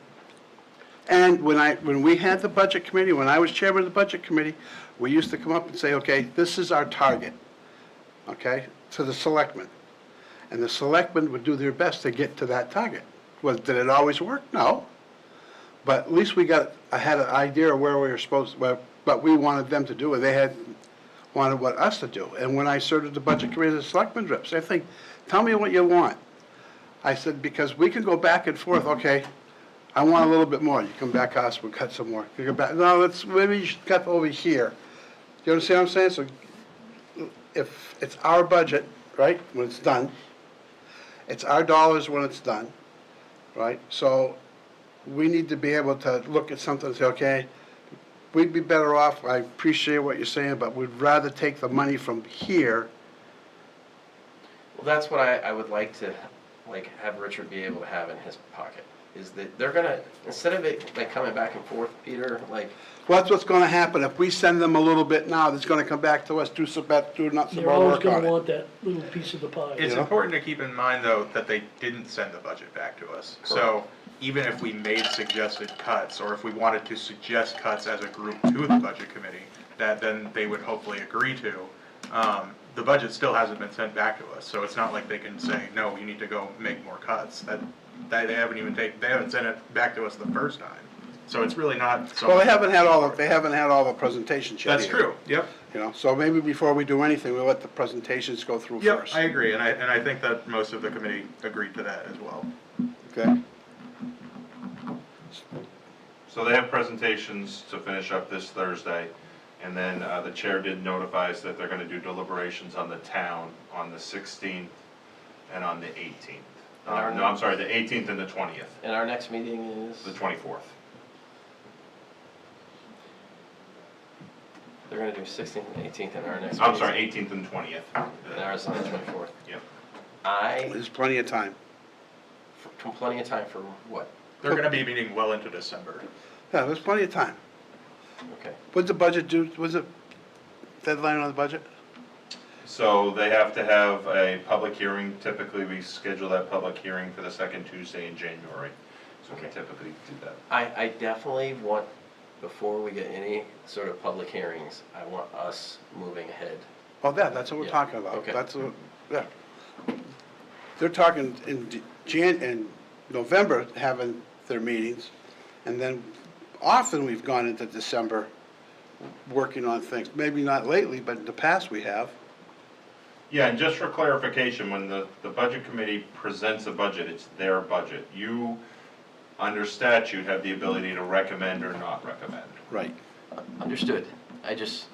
and when we had the budget committee, when I was chairman of the budget committee, we used to come up and say, okay, this is our target, okay, to the selectmen. And the selectmen would do their best to get to that target. Did it always work? No. But at least I had an idea of where we were supposed, what we wanted them to do, and they had wanted what us to do. And when I served at the budget committee, the selectmen reps, they think, tell me what you want. I said, because we can go back and forth, okay, I want a little bit more. You come back to us, we'll cut some more. You go back, no, maybe you should cut over here. You understand what I'm saying? So if it's our budget, right, when it's done, it's our dollars when it's done, right? So we need to be able to look at something and say, okay, we'd be better off, I appreciate what you're saying, but we'd rather take the money from here. Well, that's what I would like to, have Richard be able to have in his pocket, is that they're gonna, instead of it, coming back and forth, Peter, Well, that's what's gonna happen. If we send them a little bit now, it's gonna come back to us, do not some They're more always work on gonna it. want that little piece of the pie. It's know? important to keep in mind, though, that they didn't send the budget back to us. So even if we made suggested cuts, or if we wanted to suggest cuts as a group to the budget committee, that then they would hopefully agree to, the budget still hasn't been sent back to us. So it's not like they can say, no, you need to go make more cuts. They haven't sent it back to us the first time. So it's really not so. Well, they haven't had all the presentations yet. That's either. true, yep. You know, so maybe before we do anything, we'll let the presentations go through Yep, first. I agree, and I think that most of the committee agreed to that as well. Okay? So they have presentations to finish up this Thursday, and then the chair did notify us that they're gonna do deliberations on the town on the 16th and on the 18th. No, I'm sorry, the 18th and the 20th, and our next meeting is, the 24th. they're gonna do 16th and 18th in our next meeting. I'm sorry, 18th and 20th. And ours on the 24th. Yep. There's plenty of time. Plenty of time for what? They're gonna be meeting well into December. Yeah, there's plenty of time. Okay. What's the budget due, was it deadline on the budget? So they have to have a public hearing. Typically, we schedule that public hearing for the second Tuesday in January. So we typically do that. I definitely want, before we get any sort of public hearings, I want us moving ahead. Oh, yeah, that's what we're Yeah, talking about. okay. That's what, yeah. They're talking in November, having their meetings, and then often we've gone into December working on things. Maybe not lately, but in the past we have. Yeah, and just for clarification, when the budget committee presents a budget, it's their budget. You, under statute, have the ability to recommend or not recommend. Right. Understood. I just,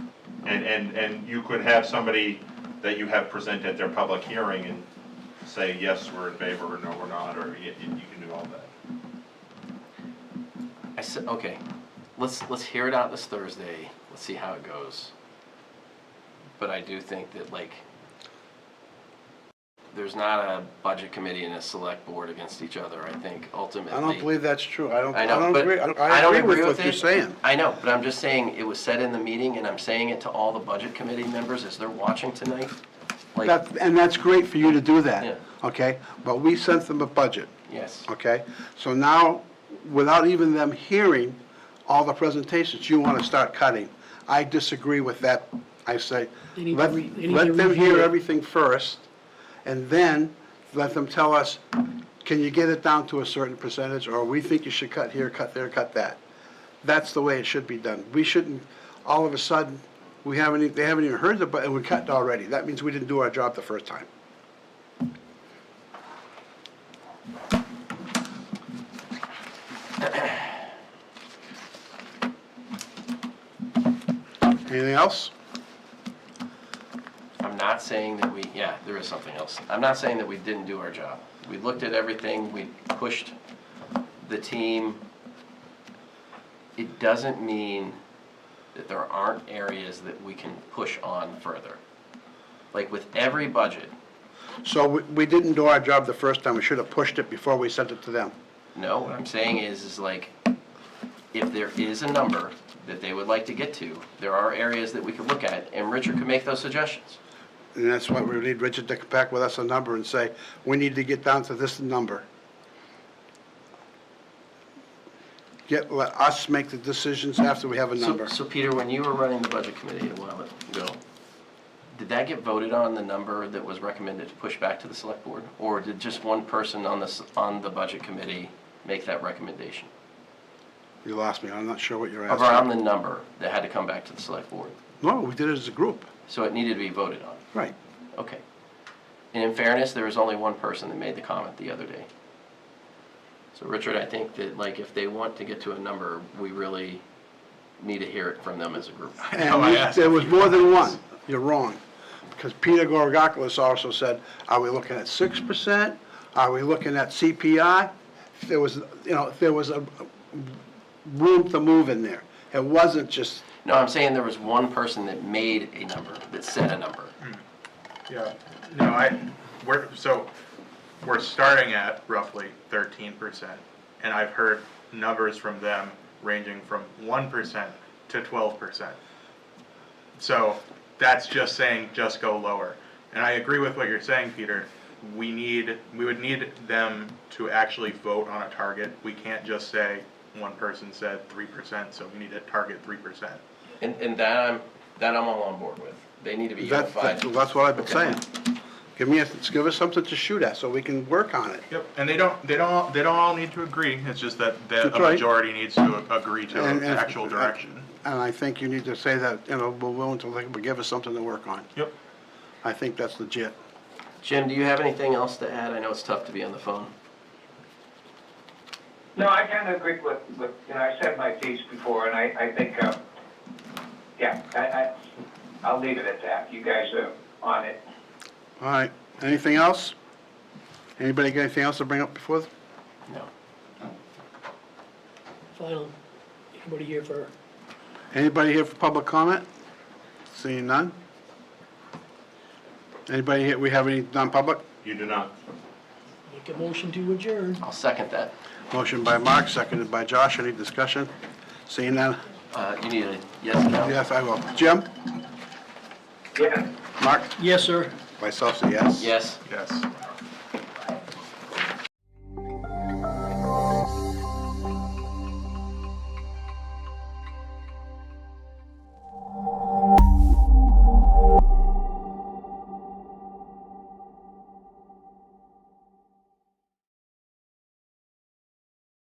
And you could have somebody that you have present at their public hearing and say, yes, we're in favor, or no, we're not, or you can do all that. I said, okay, let's hear it out this Thursday. Let's see how it goes. but I do think that, like, there's not a budget committee and a select board against each other. I think ultimately. I don't believe that's true. I don't but agree. I don't agree with with what you're it. saying. I know, but I'm just saying, it was said in the meeting, and I'm saying it to all the budget committee members as they're watching tonight. Like, And that's great for you to do Yeah. that, okay? But we sent them a budget, yes. okay? So now, without even them hearing all the presentations, you want to start cutting. I disagree with that. I say, They need to let re- they need let to them review hear it. everything first, and then let them tell us, can you get it down to a certain percentage, or we think you should cut here, cut there, cut that. That's the way it should be done. We shouldn't, all of a sudden, they haven't even heard the, and we cut already. That means we didn't do our job the first time. Anything else? I'm not saying that we, yeah, there is something else. I'm not saying that we didn't do our job. We looked at everything, we pushed the team. It doesn't mean that there aren't areas that we can push on further. Like with every budget, So we didn't do our job the first time. We should have pushed it before we sent it to them. no, what I'm saying is like, if there is a number that they would like to get to, there are areas that we could look at, and Richard could make those suggestions. And that's why we need Richard to come back with us a number and say, we need to get down to this number. Let us make the decisions after we have a number. So Peter, when you were running the budget committee a while ago, did that get voted on, the number that was recommended to push back to the select board? Or did just one person on the budget committee make that recommendation? You lost me. I'm not sure what you're asking. Around the number that had to come back to the select board? No, we did it as a group. So it needed to be voted on? Right. Okay. And in fairness, there was only one person that made the comment the other day. So Richard, I think that like if they want to get to a number, we really need to hear it from them as a group. And there was more than one. You're wrong. Because Peter Gorgakis also said, are we looking at 6%? Are we looking at CPI? There was a room to move in there. It wasn't just, No, I'm saying there was one person that made a number, that said a number. Yeah, no, we're starting at roughly 13%, and I've heard numbers from them ranging from 1% to 12%. So that's just saying, just go lower. And I agree with what you're saying, Peter. We would need them to actually vote on a target. We can't just say, one person said 3%, so we need to target 3%. And that I'm all on board with. They need to be unified. that's what I've been saying. Give us something to shoot at so we can work on it. Yep, and they don't all need to agree. It's just that a That's right. majority needs to agree to And- the actual direction. And I think you need to say that, we're willing to give us something to work on. Yep. I think that's legit. Jim, do you have anything else to add? I know it's tough to be on the phone. No, I kind of agree with, I said my piece before, and I think, I'll leave it at that. You guys are on it. All right, anything else? Anybody got anything else to bring up before? No. Final, anybody here for, Anybody here for public comment? Seeing none? Anybody here, we have any non-public? You do not. make a motion to adjourn? I'll second that. Motion by Mark, seconded by Josh, any discussion? Seeing none? You need a yes or no? Yes, I will. Jim? Yeah. Mark? Yes, sir. Myself, say yes. Yes. Yes.